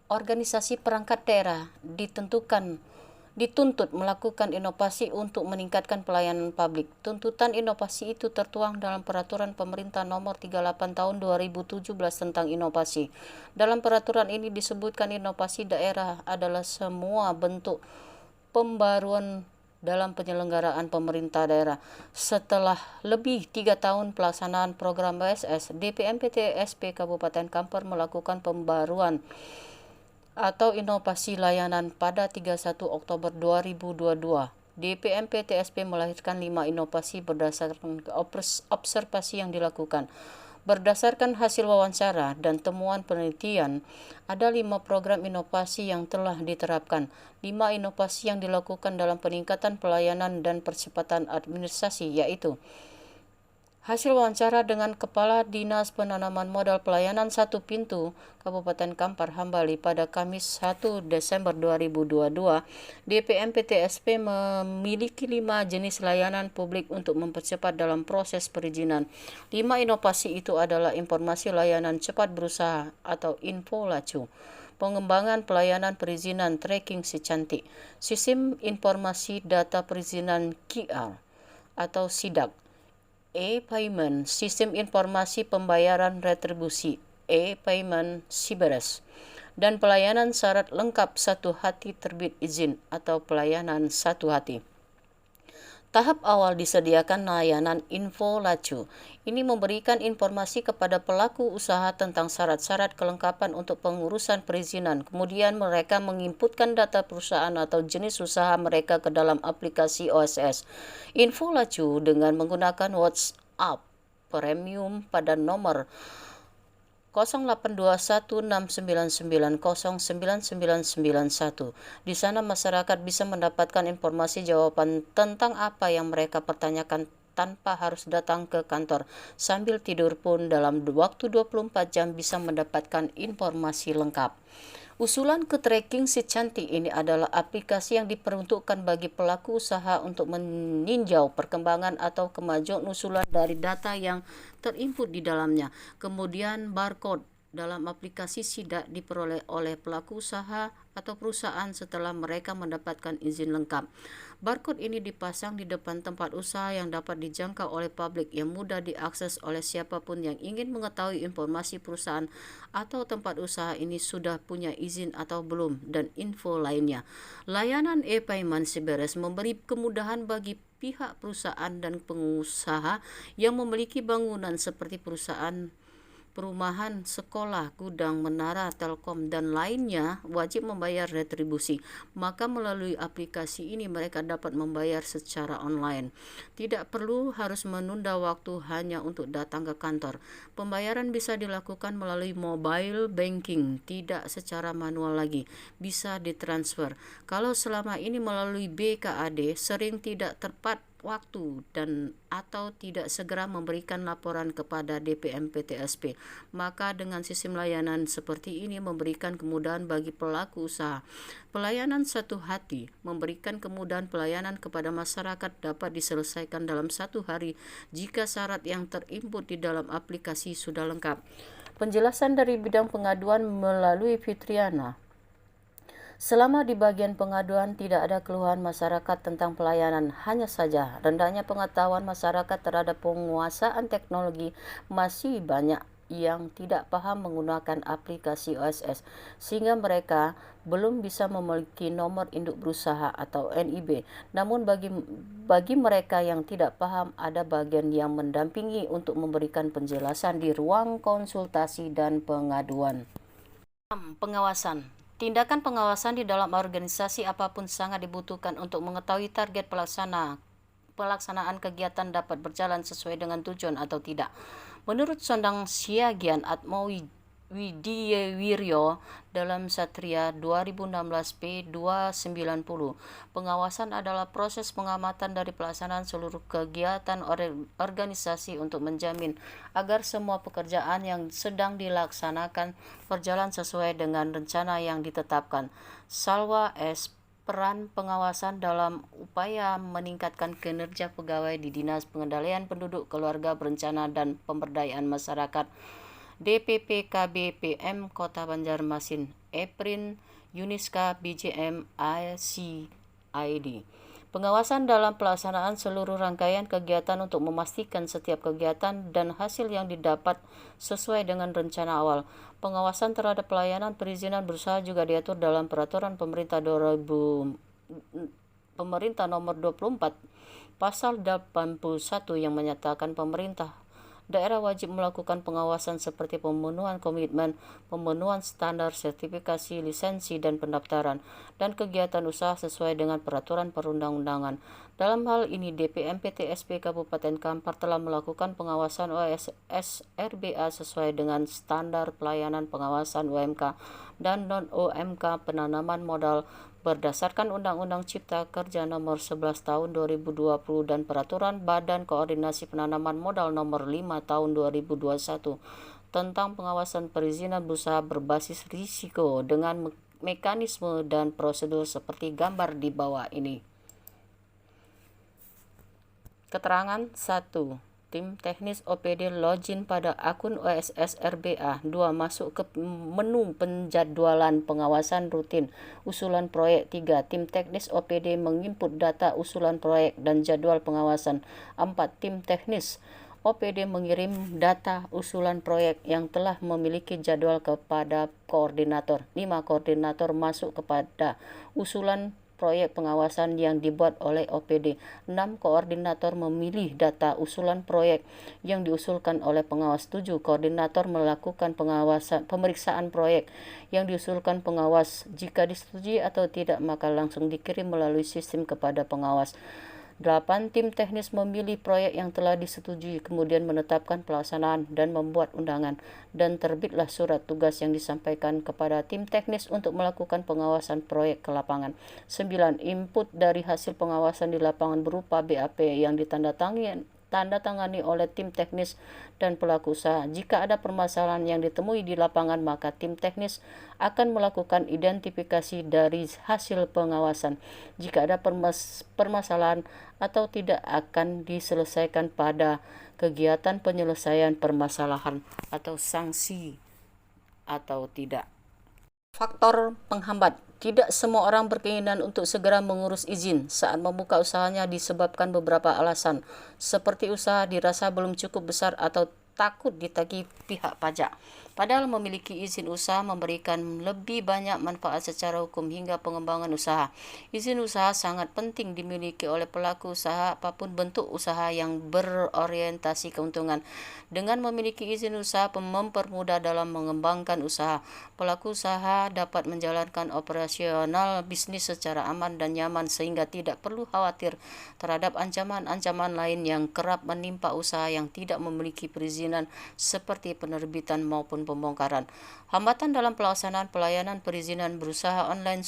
organisasi perangkat daerah dituntut melakukan inovasi untuk meningkatkan pelayanan publik. Tuntutan inovasi itu tertuang dalam Peraturan Pemerintah Nomor 38 Tahun 2017 tentang inovasi. Dalam peraturan ini disebutkan inovasi daerah adalah semua bentuk pembaruan dalam penyelenggaraan pemerintah daerah. Setelah lebih 3 tahun pelaksanaan program OSS, DPMPTSP Kabupaten Kampar melakukan pembaruan atau inovasi layanan pada 31 Oktober 2022. DPMPTSP melahirkan 5 inovasi berdasarkan observasi yang dilakukan. Berdasarkan hasil wawancara dan temuan penelitian, ada 5 program inovasi yang telah diterapkan. 5 inovasi yang dilakukan dalam peningkatan pelayanan dan percepatan administrasi, yaitu hasil wawancara dengan Kepala Dinas Penanaman Modal Pelayanan 1 Pintu Kabupaten Kampar Hambali pada Kamis 1 Desember 2022, DPMPTSP memiliki 5 jenis layanan publik untuk mempercepat dalam proses perizinan. 5 inovasi itu adalah informasi layanan cepat berusaha atau Info Lacu, pengembangan pelayanan perizinan tracking si cantik, sistem informasi data perizinan QR atau SIDAK, e-payment, sistem informasi pembayaran retribusi, e-payment Siberes, dan pelayanan syarat lengkap satu hati terbit izin atau pelayanan satu hati. Tahap awal disediakan layanan Info Lacu. Ini memberikan informasi kepada pelaku usaha tentang syarat-syarat kelengkapan untuk pengurusan perizinan. Kemudian mereka menginputkan data perusahaan atau jenis usaha mereka ke dalam aplikasi OSS. Info Lacu dengan menggunakan WhatsApp Premium pada nomor 082169909991. Di sana masyarakat bisa mendapatkan informasi jawaban tentang apa yang mereka pertanyakan tanpa harus datang ke kantor. Sambil tidur pun dalam waktu 24 jam bisa mendapatkan informasi lengkap. Usulan ke tracking si cantik ini adalah aplikasi yang diperuntukkan bagi pelaku usaha untuk meninjau perkembangan atau kemajuan usulan dari data yang terinput di dalamnya. Kemudian barcode dalam aplikasi SIDA diperoleh oleh pelaku usaha atau perusahaan setelah mereka mendapatkan izin lengkap. Barcode ini dipasang di depan tempat usaha yang dapat dijangkau oleh publik, yang mudah diakses oleh siapapun yang ingin mengetahui informasi perusahaan atau tempat usaha ini sudah punya izin atau belum, dan info lainnya. Layanan e-payment Siberes memberi kemudahan bagi pihak perusahaan dan pengusaha yang memiliki bangunan seperti perusahaan, perumahan, sekolah, gudang, menara, telkom, dan lainnya wajib membayar retribusi. Maka melalui aplikasi ini mereka dapat membayar secara online. Tidak perlu harus menunda waktu hanya untuk datang ke kantor. Pembayaran bisa dilakukan melalui mobile banking, tidak secara manual lagi. Bisa ditransfer. Kalau selama ini melalui BKAD sering tidak tepat waktu dan atau tidak segera memberikan laporan kepada DPM PTSP, maka dengan sistem layanan seperti ini memberikan kemudahan bagi pelaku usaha. Pelayanan satu hati memberikan kemudahan pelayanan kepada masyarakat dapat diselesaikan dalam 1 hari jika syarat yang terinput di dalam aplikasi sudah lengkap. Penjelasan dari bidang pengaduan melalui Fitriana. Selama di bagian pengaduan tidak ada keluhan masyarakat tentang pelayanan, hanya saja rendahnya pengetahuan masyarakat terhadap penguasaan teknologi. Masih banyak yang tidak paham menggunakan aplikasi OSS, sehingga mereka belum bisa memiliki nomor induk berusaha atau NIB. Namun bagi mereka yang tidak paham, ada bagian yang mendampingi untuk memberikan penjelasan di ruang konsultasi dan pengaduan. Pengawasan. Tindakan pengawasan di dalam organisasi apapun sangat dibutuhkan untuk mengetahui target pelaksanaan kegiatan dapat berjalan sesuai dengan tujuan atau tidak. Menurut Sondang Siagian Atmo Widiewiryo dalam Satria 2016 P290, pengawasan adalah proses pengamatan dari pelaksanaan seluruh kegiatan organisasi untuk menjamin agar semua pekerjaan yang sedang dilaksanakan berjalan sesuai dengan rencana yang ditetapkan. Salwa S. Peran pengawasan dalam upaya meningkatkan kinerja pegawai di Dinas Pengendalian Penduduk, Keluarga Berencana dan Pemberdayaan Masyarakat DPP KBPM Kota Banjarmasin, Eprin Yuniska BJM ICID. Pengawasan dalam pelaksanaan seluruh rangkaian kegiatan untuk memastikan setiap kegiatan dan hasil yang didapat sesuai dengan rencana awal. Pengawasan terhadap pelayanan perizinan berusaha juga diatur dalam Peraturan Pemerintah Nomor 24 Pasal 81 yang menyatakan pemerintah daerah wajib melakukan pengawasan seperti pemenuhan komitmen, pemenuhan standar sertifikasi, lisensi, dan pendaftaran, dan kegiatan usaha sesuai dengan peraturan perundang-undangan. Dalam hal ini, DPM PTSP Kabupaten Kampar telah melakukan pengawasan OSS RBA sesuai dengan standar pelayanan pengawasan UMK dan non-UMK penanaman modal berdasarkan Undang-Undang Cipta Kerja Nomor 11 Tahun 2020 dan Peraturan Badan Koordinasi Penanaman Modal Nomor 5 Tahun 2021 tentang pengawasan perizinan berusaha berbasis risiko dengan mekanisme dan prosedur seperti gambar di bawah ini. Keterangan 1. Tim teknis OPD login pada akun OSS RBA. 2. Masuk ke menu penjadwalan pengawasan rutin usulan proyek. 3. Tim teknis OPD menginput data usulan proyek dan jadwal pengawasan. 4. Tim teknis OPD mengirim data usulan proyek yang telah memiliki jadwal kepada koordinator. 5. Koordinator masuk kepada usulan proyek pengawasan yang dibuat oleh OPD. 6. Koordinator memilih data usulan proyek yang diusulkan oleh pengawas. 7. Koordinator melakukan pemeriksaan proyek yang diusulkan pengawas. Jika disetujui atau tidak, maka langsung dikirim melalui sistem kepada pengawas. 8. Tim teknis memilih proyek yang telah disetujui, kemudian menetapkan pelaksanaan dan membuat undangan, dan terbitlah surat tugas yang disampaikan kepada tim teknis untuk melakukan pengawasan proyek ke lapangan. 9. Input dari hasil pengawasan di lapangan berupa BAP yang ditandatangani oleh tim teknis dan pelaku usaha. Jika ada permasalahan yang ditemui di lapangan, maka tim teknis akan melakukan identifikasi dari hasil pengawasan. Jika ada permasalahan atau tidak, akan diselesaikan pada kegiatan penyelesaian permasalahan atau sanksi. atau tidak. Faktor penghambat. Tidak semua orang berkeinginan untuk segera mengurus izin saat membuka usahanya disebabkan beberapa alasan, seperti usaha dirasa belum cukup besar atau takut ditagih pihak pajak. Padahal memiliki izin usaha memberikan lebih banyak manfaat secara hukum hingga pengembangan usaha. Izin usaha sangat penting dimiliki oleh pelaku usaha apapun bentuk usaha yang berorientasi keuntungan. Dengan memiliki izin usaha mempermudah dalam mengembangkan usaha. Pelaku usaha dapat menjalankan operasional bisnis secara aman dan nyaman sehingga tidak perlu khawatir terhadap ancaman-ancaman lain yang kerap menimpa usaha yang tidak memiliki perizinan seperti penerbitan maupun pembongkaran. Hambatan dalam pelaksanaan pelayanan perizinan berusaha online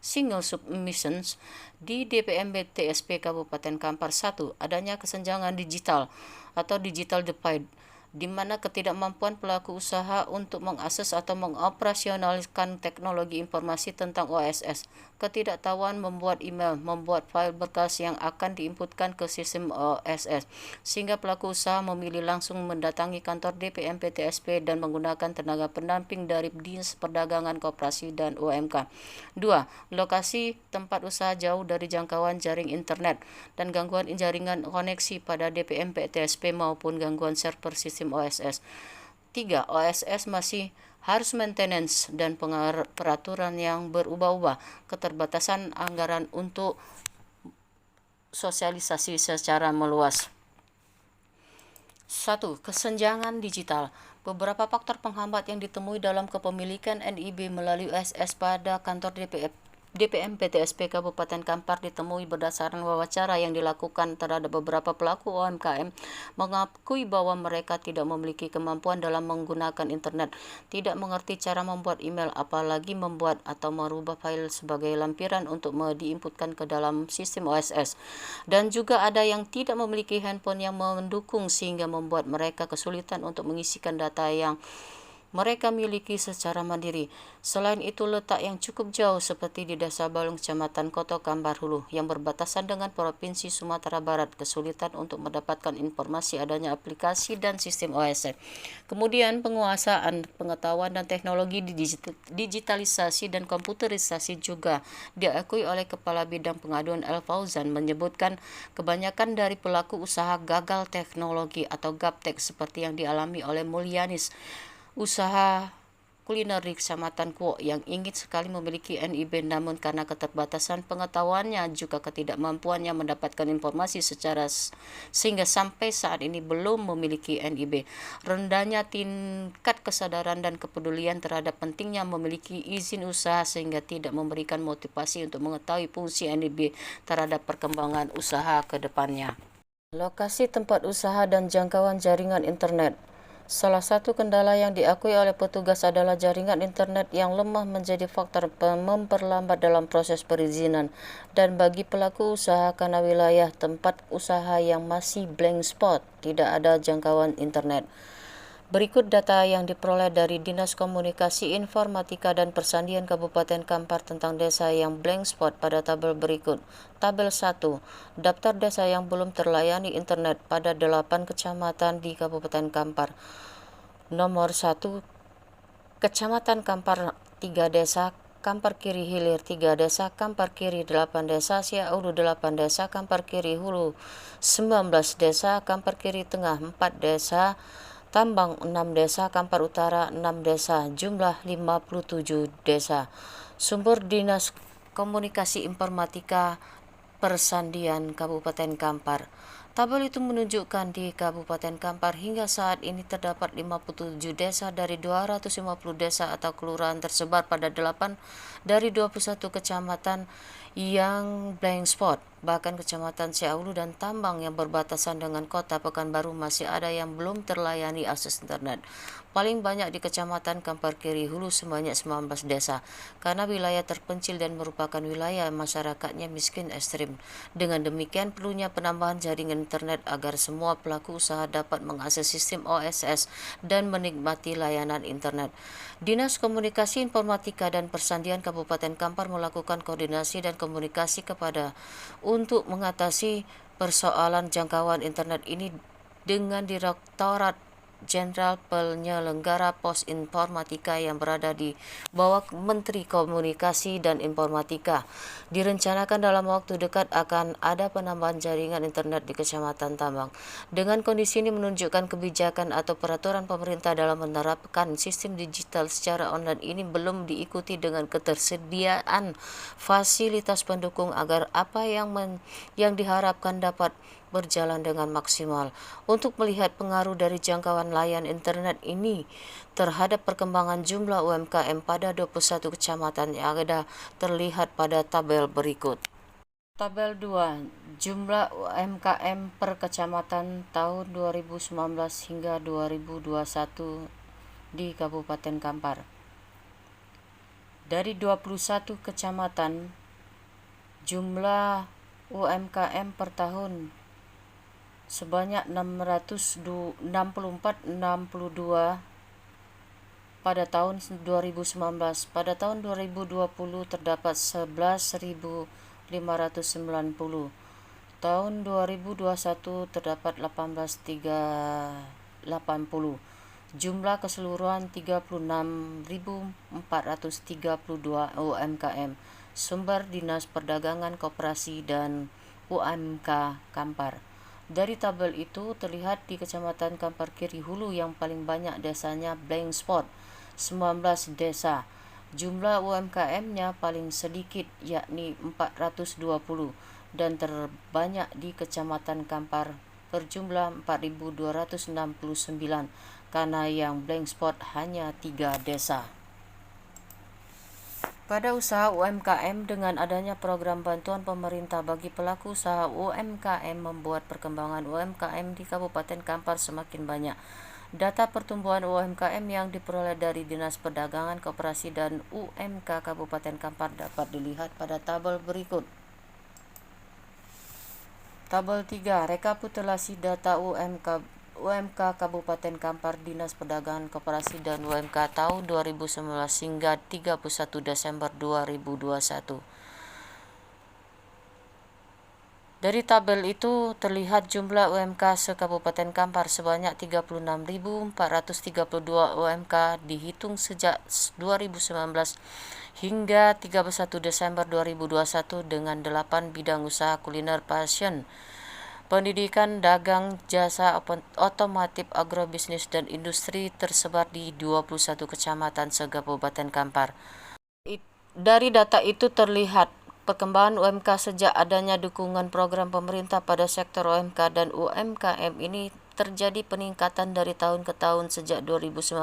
single submissions di DPMB TSP Kabupaten Kampar. 1. Adanya kesenjangan digital atau digital divide, di mana ketidakmampuan pelaku usaha untuk mengakses atau mengoperasionalkan teknologi informasi tentang OSS, ketidaktahuan membuat email, membuat file berkas yang akan diinputkan ke sistem OSS, sehingga pelaku usaha memilih langsung mendatangi kantor DPM PTSP dan menggunakan tenaga pendamping dari Dinas Perdagangan Koperasi dan UMK. 2. Lokasi tempat usaha jauh dari jangkauan jaring internet dan gangguan jaringan koneksi pada DPM PTSP maupun gangguan server sistem OSS. 3. OSS masih harus maintenance dan peraturan yang berubah-ubah, keterbatasan anggaran untuk sosialisasi secara meluas. 1. Kesenjangan digital. Beberapa faktor penghambat yang ditemui dalam kepemilikan NIB melalui OSS pada kantor DPM PTSP Kabupaten Kampar ditemui berdasarkan wawancara yang dilakukan terhadap beberapa pelaku UMKM mengakui bahwa mereka tidak memiliki kemampuan dalam menggunakan internet, tidak mengerti cara membuat email, apalagi membuat atau merubah file sebagai lampiran untuk diinputkan ke dalam sistem OSS. Dan juga ada yang tidak memiliki handphone yang mendukung sehingga membuat mereka kesulitan untuk mengisikan data yang mereka miliki secara mandiri. Selain itu, letak yang cukup jauh seperti di Desa Balung, Kecamatan Koto Kampar Hulu yang berbatasan dengan Provinsi Sumatera Barat, kesulitan untuk mendapatkan informasi adanya aplikasi dan sistem OSS. Kemudian penguasaan pengetahuan dan teknologi digitalisasi dan komputerisasi juga diakui oleh Kepala Bidang Pengaduan El Fauzan, menyebutkan kebanyakan dari pelaku usaha gagal teknologi atau gaptek seperti yang dialami oleh Mulyanis, usaha kuliner di Kecamatan Kuok yang ingin sekali memiliki NIB, namun karena keterbatasan pengetahuannya juga ketidakmampuannya mendapatkan informasi sehingga sampai saat ini belum memiliki NIB. Rendahnya tingkat kesadaran dan kepedulian terhadap pentingnya memiliki izin usaha sehingga tidak memberikan motivasi untuk mengetahui fungsi NIB terhadap perkembangan usaha ke depannya. Lokasi tempat usaha dan jangkauan jaringan internet. Salah satu kendala yang diakui oleh petugas adalah jaringan internet yang lemah menjadi faktor memperlambat dalam proses perizinan, dan bagi pelaku usaha karena wilayah tempat usaha yang masih blank spot, tidak ada jangkauan internet. Berikut data yang diperoleh dari Dinas Komunikasi Informatika dan Persandian Kabupaten Kampar tentang desa yang blank spot pada tabel berikut. Tabel 1. Daftar desa yang belum terlayani internet pada 8 kecamatan di Kabupaten Kampar. Nomor 1, Kecamatan Kampar 3 desa, Kampar Kiri Hilir 3 desa, Kampar Kiri 8 desa, Siaulu 8 desa, Kampar Kiri Hulu 19 desa, Kampar Kiri Tengah 4 desa, Tambang 6 desa, Kampar Utara 6 desa, jumlah 57 desa. Sumber Dinas Komunikasi Informatika Persandian Kabupaten Kampar. Tabel itu menunjukkan di Kabupaten Kampar hingga saat ini terdapat 57 desa dari 250 desa atau kelurahan tersebar pada 8 dari 21 kecamatan yang blank spot. Bahkan Kecamatan Siaulu dan Tambang yang berbatasan dengan Kota Pekanbaru masih ada yang belum terlayani akses internet. Paling banyak di Kecamatan Kampar Kiri Hulu sebanyak 19 desa, karena wilayah terpencil dan merupakan wilayah masyarakatnya miskin ekstrim. Dengan demikian perlunya penambahan jaringan internet agar semua pelaku usaha dapat mengakses sistem OSS dan menikmati layanan internet. Dinas Komunikasi Informatika dan Persandian Kabupaten Kampar melakukan koordinasi dan komunikasi untuk mengatasi persoalan jangkauan internet ini dengan Direktorat Jenderal Penyelenggara Pos Informatika yang berada di bawah Menteri Komunikasi dan Informatika. Direncanakan dalam waktu dekat akan ada penambahan jaringan internet di Kecamatan Tambang. Dengan kondisi ini menunjukkan kebijakan atau peraturan pemerintah dalam menerapkan sistem digital secara online ini belum diikuti dengan ketersediaan fasilitas pendukung agar apa yang diharapkan dapat berjalan dengan maksimal. Untuk melihat pengaruh dari jangkauan layanan internet ini terhadap perkembangan jumlah UMKM pada 21 kecamatan yang ada terlihat pada tabel berikut. Tabel 2. Jumlah UMKM per kecamatan tahun 2019 hingga 2021 di Kabupaten Kampar. Dari 21 kecamatan, jumlah UMKM per tahun sebanyak 664,62 pada tahun 2019. Pada tahun 2020 terdapat 11.590. Tahun 2021 terdapat 18.380. Jumlah keseluruhan 36.432 UMKM. Sumber Dinas Perdagangan Koperasi dan UMK Kampar. Dari tabel itu terlihat di Kecamatan Kampar Kiri Hulu yang paling banyak desanya blank spot, 19 desa. Jumlah UMKM-nya paling sedikit yakni 420 dan terbanyak di Kecamatan Kampar berjumlah 4.269 karena yang blank spot hanya 3 desa. Pada usaha UMKM, dengan adanya program bantuan pemerintah bagi pelaku usaha UMKM membuat perkembangan UMKM di Kabupaten Kampar semakin banyak. Data pertumbuhan UMKM yang diperoleh dari Dinas Perdagangan Koperasi dan UMK Kabupaten Kampar dapat dilihat pada tabel berikut. Tabel 3. Rekapitulasi data UMK Kabupaten Kampar, Dinas Perdagangan Koperasi dan UMK tahun 2019 hingga 31 Desember 2021. Dari tabel itu terlihat jumlah UMK se-Kabupaten Kampar sebanyak 36.432 UMK dihitung sejak 2019 hingga 31 Desember 2021 dengan 8 bidang usaha kuliner, fashion, pendidikan, dagang, jasa, otomotif, agrobisnis, dan industri tersebar di 21 kecamatan se-Kabupaten Kampar. Dari data itu terlihat perkembangan UMK sejak adanya dukungan program pemerintah pada sektor UMK dan UMKM ini terjadi peningkatan dari tahun ke tahun sejak 2019.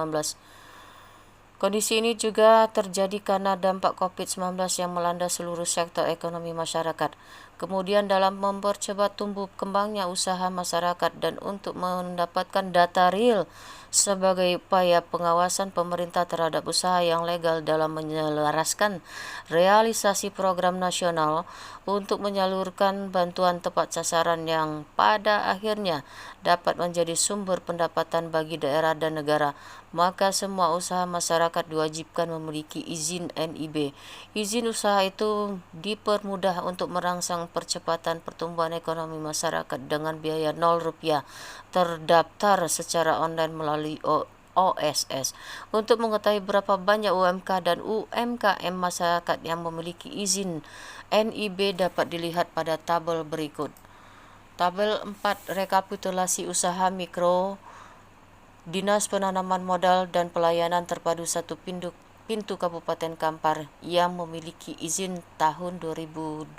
Kondisi ini juga terjadi karena dampak COVID-19 yang melanda seluruh sektor ekonomi masyarakat. Kemudian dalam mempercepat tumbuh kembangnya usaha masyarakat dan untuk mendapatkan data real sebagai upaya pengawasan pemerintah terhadap usaha yang legal dalam menyelaraskan realisasi program nasional untuk menyalurkan bantuan tepat sasaran yang pada akhirnya dapat menjadi sumber pendapatan bagi daerah dan negara, maka semua usaha masyarakat diwajibkan memiliki izin NIB. Izin usaha itu dipermudah untuk merangsang percepatan pertumbuhan ekonomi masyarakat dengan biaya Rp0, terdaftar secara online melalui OSS. Untuk mengetahui berapa banyak UMK dan UMKM masyarakat yang memiliki izin NIB dapat dilihat pada tabel berikut. Tabel 4. Rekapitulasi usaha mikro Dinas Penanaman Modal dan Pelayanan Terpadu 1 Pintu Kabupaten Kampar yang memiliki izin tahun 2022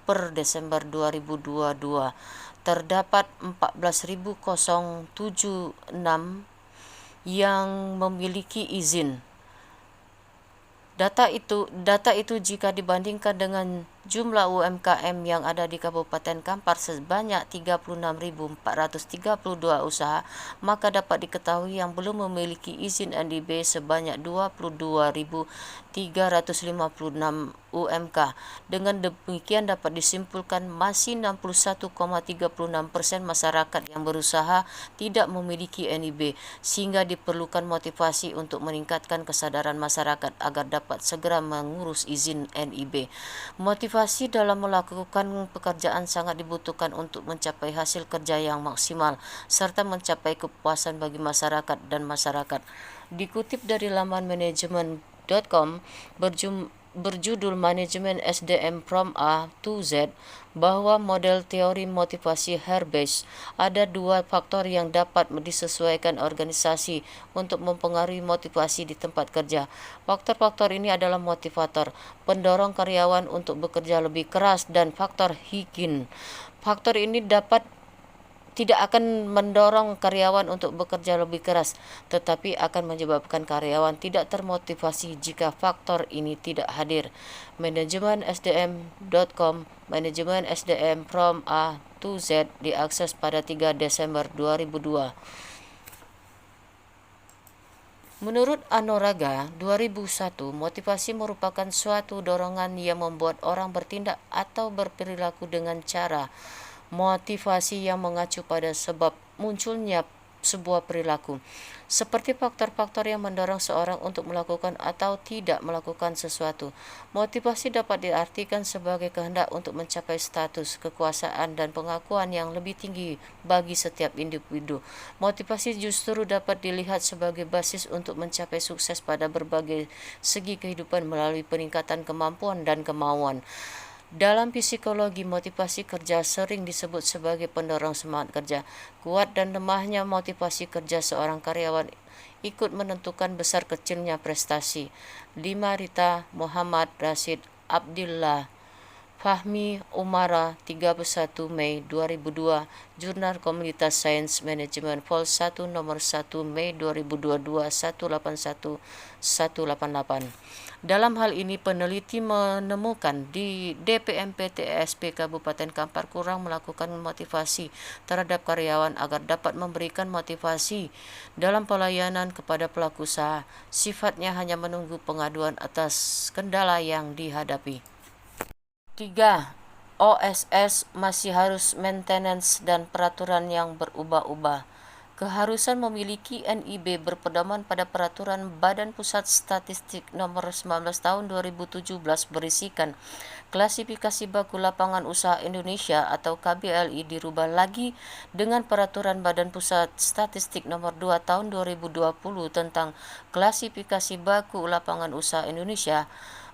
per Desember 2022. Terdapat 14.076 yang memiliki izin. Data itu jika dibandingkan dengan jumlah UMKM yang ada di Kabupaten Kampar sebanyak 36.432 usaha, maka dapat diketahui yang belum memiliki izin NIB sebanyak 22.356 UMK. Dengan demikian dapat disimpulkan masih 61,36% masyarakat yang berusaha tidak memiliki NIB, sehingga diperlukan motivasi untuk meningkatkan kesadaran masyarakat agar dapat segera mengurus izin NIB. Motivasi dalam melakukan pekerjaan sangat dibutuhkan untuk mencapai hasil kerja yang maksimal serta mencapai kepuasan bagi masyarakat dan masyarakat. Dikutip dari laman manajemen.com berjudul Manajemen SDM from A to Z, bahwa model teori motivasi Herbage ada dua faktor yang dapat disesuaikan organisasi untuk mempengaruhi motivasi di tempat kerja. Faktor-faktor ini adalah motivator, pendorong karyawan untuk bekerja lebih keras, dan faktor Higgins. Faktor ini tidak akan mendorong karyawan untuk bekerja lebih keras, tetapi akan menyebabkan karyawan tidak termotivasi jika faktor ini tidak hadir. Manajemen SDM.com, Manajemen SDM from A to Z, diakses pada 3 Desember 2002. Menurut Anoraga 2001, motivasi merupakan suatu dorongan yang membuat orang bertindak atau berperilaku dengan cara motivasi yang mengacu pada sebab munculnya sebuah perilaku, seperti faktor-faktor yang mendorong seorang untuk melakukan atau tidak melakukan sesuatu. Motivasi dapat diartikan sebagai kehendak untuk mencapai status, kekuasaan, dan pengakuan yang lebih tinggi bagi setiap individu. Motivasi justru dapat dilihat sebagai basis untuk mencapai sukses pada berbagai segi kehidupan melalui peningkatan kemampuan dan kemauan. Dalam psikologi, motivasi kerja sering disebut sebagai pendorong semangat kerja. Kuat dan lemahnya motivasi kerja seorang karyawan ikut menentukan besar kecilnya prestasi. 5. Rita Muhammad Rashid Abdillah Fahmi Umara, 31 Mei 2002, Jurnal Komunitas Sains Manajemen Vol 1 nomor 1 Mei 2022 181-188. Dalam hal ini, peneliti menemukan di DPMPTSP Kabupaten Kampar kurang melakukan motivasi terhadap karyawan agar dapat memberikan motivasi dalam pelayanan kepada pelaku usaha. Sifatnya hanya menunggu pengaduan atas kendala yang dihadapi. 3. OSS masih harus maintenance dan peraturan yang berubah-ubah. Keharusan memiliki NIB berpedoman pada Peraturan Badan Pusat Statistik Nomor 19 Tahun 2017 berisikan klasifikasi baku lapangan usaha Indonesia atau KBLI dirubah lagi dengan Peraturan Badan Pusat Statistik Nomor 2 Tahun 2020 tentang klasifikasi baku lapangan usaha Indonesia.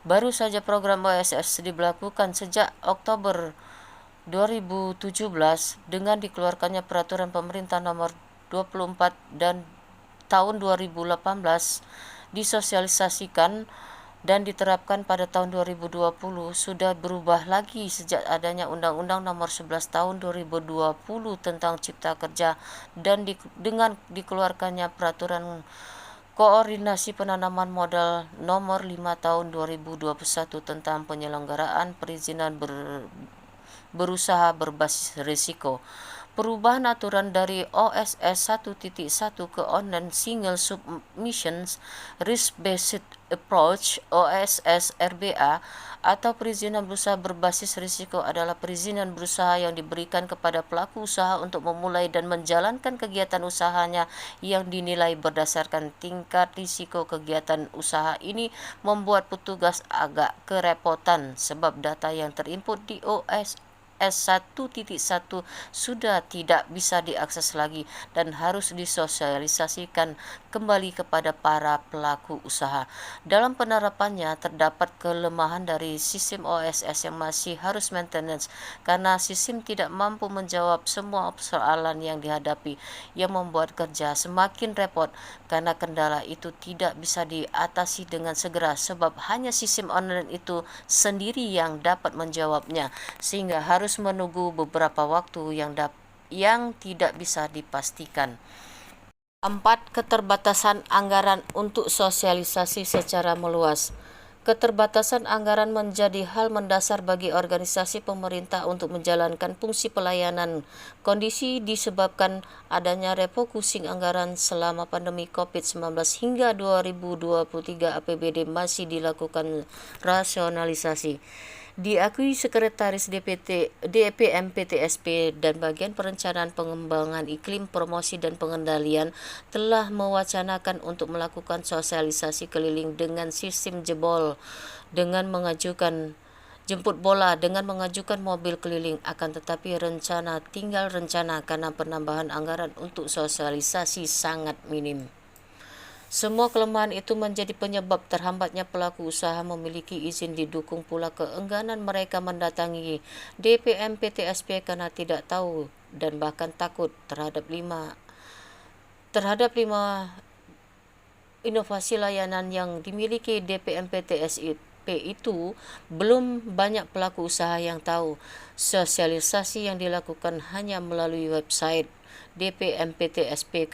Baru saja program OSS diberlakukan sejak Oktober 2017 dengan dikeluarkannya Peraturan Pemerintah Nomor 24 dan tahun 2018 disosialisasikan dan diterapkan pada tahun 2020, sudah berubah lagi sejak adanya Undang-Undang Nomor 11 Tahun 2020 tentang Cipta Kerja dan dengan dikeluarkannya Peraturan Koordinasi Penanaman Modal Nomor 5 Tahun 2021 tentang penyelenggaraan perizinan berusaha berbasis risiko. Perubahan aturan dari OSS 1.1 ke Online Single Submissions Risk-Based Approach OSS RBA atau perizinan berusaha berbasis risiko adalah perizinan berusaha yang diberikan kepada pelaku usaha untuk memulai dan menjalankan kegiatan usahanya yang dinilai berdasarkan tingkat risiko. Kegiatan usaha ini membuat petugas agak kerepotan sebab data yang terinput di OSS S1.1 sudah tidak bisa diakses lagi dan harus disosialisasikan kembali kepada para pelaku usaha. Dalam penerapannya terdapat kelemahan dari sistem OSS yang masih harus maintenance karena sistem tidak mampu menjawab semua persoalan yang dihadapi, yang membuat kerja semakin repot karena kendala itu tidak bisa diatasi dengan segera sebab hanya sistem online itu sendiri yang dapat menjawabnya, sehingga harus menunggu beberapa waktu yang tidak bisa dipastikan. 4. Keterbatasan anggaran untuk sosialisasi secara meluas. Keterbatasan anggaran menjadi hal mendasar bagi organisasi pemerintah untuk menjalankan fungsi pelayanan. Kondisi disebabkan adanya refocusing anggaran selama pandemi COVID-19 hingga 2023 APBD masih dilakukan rasionalisasi. Diakui Sekretaris DPM PTSP dan Bagian Perencanaan Pengembangan Iklim Promosi dan Pengendalian telah mewacanakan untuk melakukan sosialisasi keliling dengan sistem jemput bola dengan mengajukan mobil keliling, akan tetapi tinggal rencana karena penambahan anggaran untuk sosialisasi sangat minim. Semua kelemahan itu menjadi penyebab terhambatnya pelaku usaha memiliki izin, didukung pula keengganan mereka mendatangi DPM PTSP karena tidak tahu dan bahkan takut terhadap lima inovasi layanan yang dimiliki DPM PTSP itu. Belum banyak pelaku usaha yang tahu. Sosialisasi yang dilakukan hanya melalui website DPM PTSP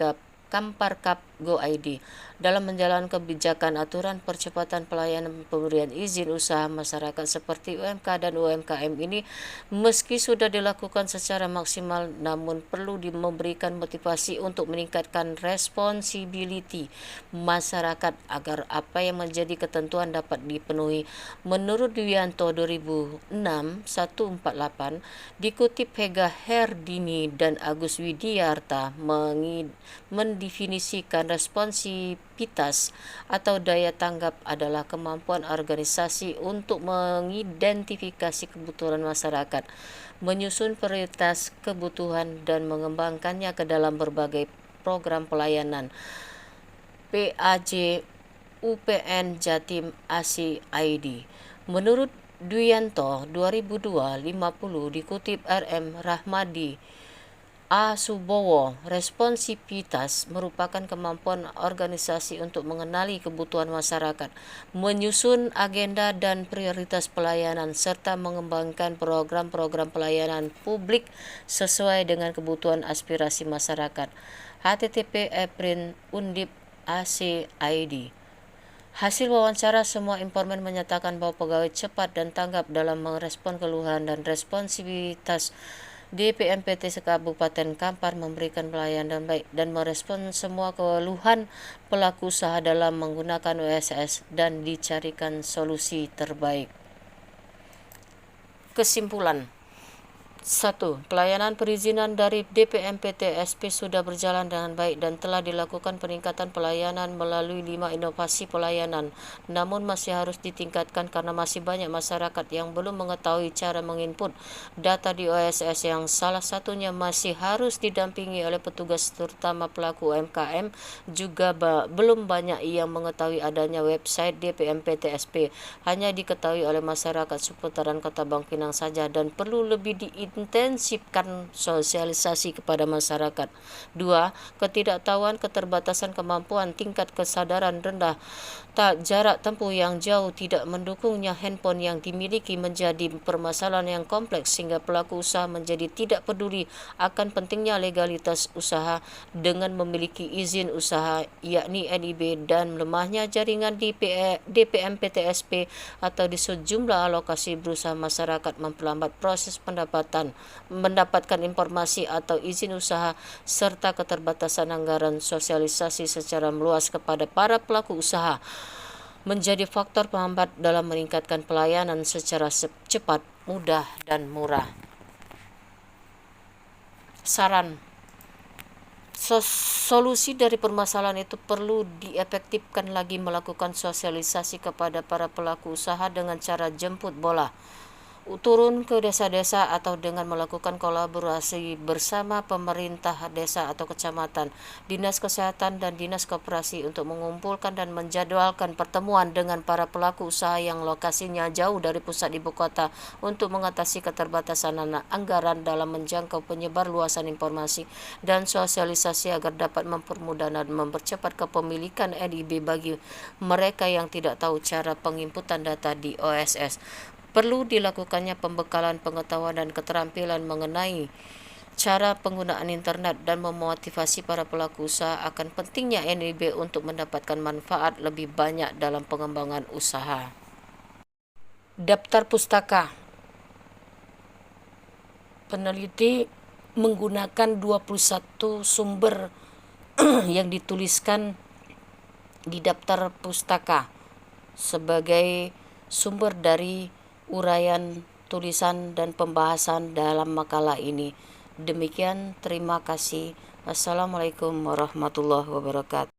Kamparkap.go.id. Dalam menjalankan kebijakan aturan percepatan pelayanan pemberian izin usaha masyarakat seperti UMK dan UMKM ini, meski sudah dilakukan secara maksimal, namun perlu memberikan motivasi untuk meningkatkan responsibility masyarakat agar apa yang menjadi ketentuan dapat dipenuhi. Menurut Dwianto 2006-148, dikutip Hega Herdini dan Agus Widiarta, mendefinisikan responsivitas atau daya tanggap adalah kemampuan organisasi untuk mengidentifikasi kebutuhan masyarakat, menyusun prioritas kebutuhan dan mengembangkannya ke dalam berbagai program pelayanan. PAJ UPN Jatim ASI ID. Menurut Dwianto 2002-50, dikutip RM Rahmadi A. Subowo, responsivitas merupakan kemampuan organisasi untuk mengenali kebutuhan masyarakat, menyusun agenda dan prioritas pelayanan, serta mengembangkan program-program pelayanan publik sesuai dengan kebutuhan aspirasi masyarakat. http eprin undip ACID. Hasil wawancara semua informan menyatakan bahwa pegawai cepat dan tanggap dalam merespon keluhan dan responsivitas DPMPT Kabupaten Kampar memberikan pelayanan baik dan merespon semua keluhan pelaku usaha dalam menggunakan OSS dan dicarikan solusi terbaik. Kesimpulan: 1. Pelayanan perizinan dari DPM-PTSP sudah berjalan dengan baik dan telah dilakukan peningkatan pelayanan melalui 5 inovasi pelayanan. Namun masih harus ditingkatkan karena masih banyak masyarakat yang belum mengetahui cara menginput data di OSS, yang salah satunya masih harus didampingi oleh petugas terutama pelaku UMKM. Juga belum banyak yang mengetahui adanya website DPM-PTSP. Hanya diketahui oleh masyarakat seputaran Kota Bangkinang saja dan perlu lebih intensifkan sosialisasi kepada masyarakat. 2. Ketidaktahuan, keterbatasan kemampuan, tingkat kesadaran rendah, jarak tempuh yang jauh, tidak mendukungnya handphone yang dimiliki menjadi permasalahan yang kompleks sehingga pelaku usaha menjadi tidak peduli akan pentingnya legalitas usaha dengan memiliki izin usaha yakni NIB, dan lemahnya jaringan di DPM PTSP atau di sejumlah alokasi berusaha masyarakat memperlambat proses mendapatkan informasi atau izin usaha, serta keterbatasan anggaran sosialisasi secara meluas kepada para pelaku usaha menjadi faktor penghambat dalam meningkatkan pelayanan secara cepat, mudah, dan murah. Saran: solusi dari permasalahan itu perlu diefektifkan lagi melakukan sosialisasi kepada para pelaku usaha dengan cara jemput bola, turun ke desa-desa atau dengan melakukan kolaborasi bersama pemerintah desa atau kecamatan, dinas kesehatan dan dinas koperasi untuk mengumpulkan dan menjadwalkan pertemuan dengan para pelaku usaha yang lokasinya jauh dari pusat ibu kota untuk mengatasi keterbatasan anggaran dalam menjangkau penyebar luasan informasi dan sosialisasi agar dapat mempermudah dan mempercepat kepemilikan NIB bagi mereka yang tidak tahu cara penginputan data di OSS. Perlu dilakukannya pembekalan pengetahuan dan keterampilan mengenai cara penggunaan internet dan memotivasi para pelaku usaha akan pentingnya NIB untuk mendapatkan manfaat lebih banyak dalam pengembangan usaha. Daftar pustaka. Peneliti menggunakan 21 sumber yang dituliskan di daftar pustaka sebagai sumber dari uraian, tulisan, dan pembahasan dalam makalah ini. Demikian, terima kasih. Assalamualaikum warahmatullahi wabarakatuh.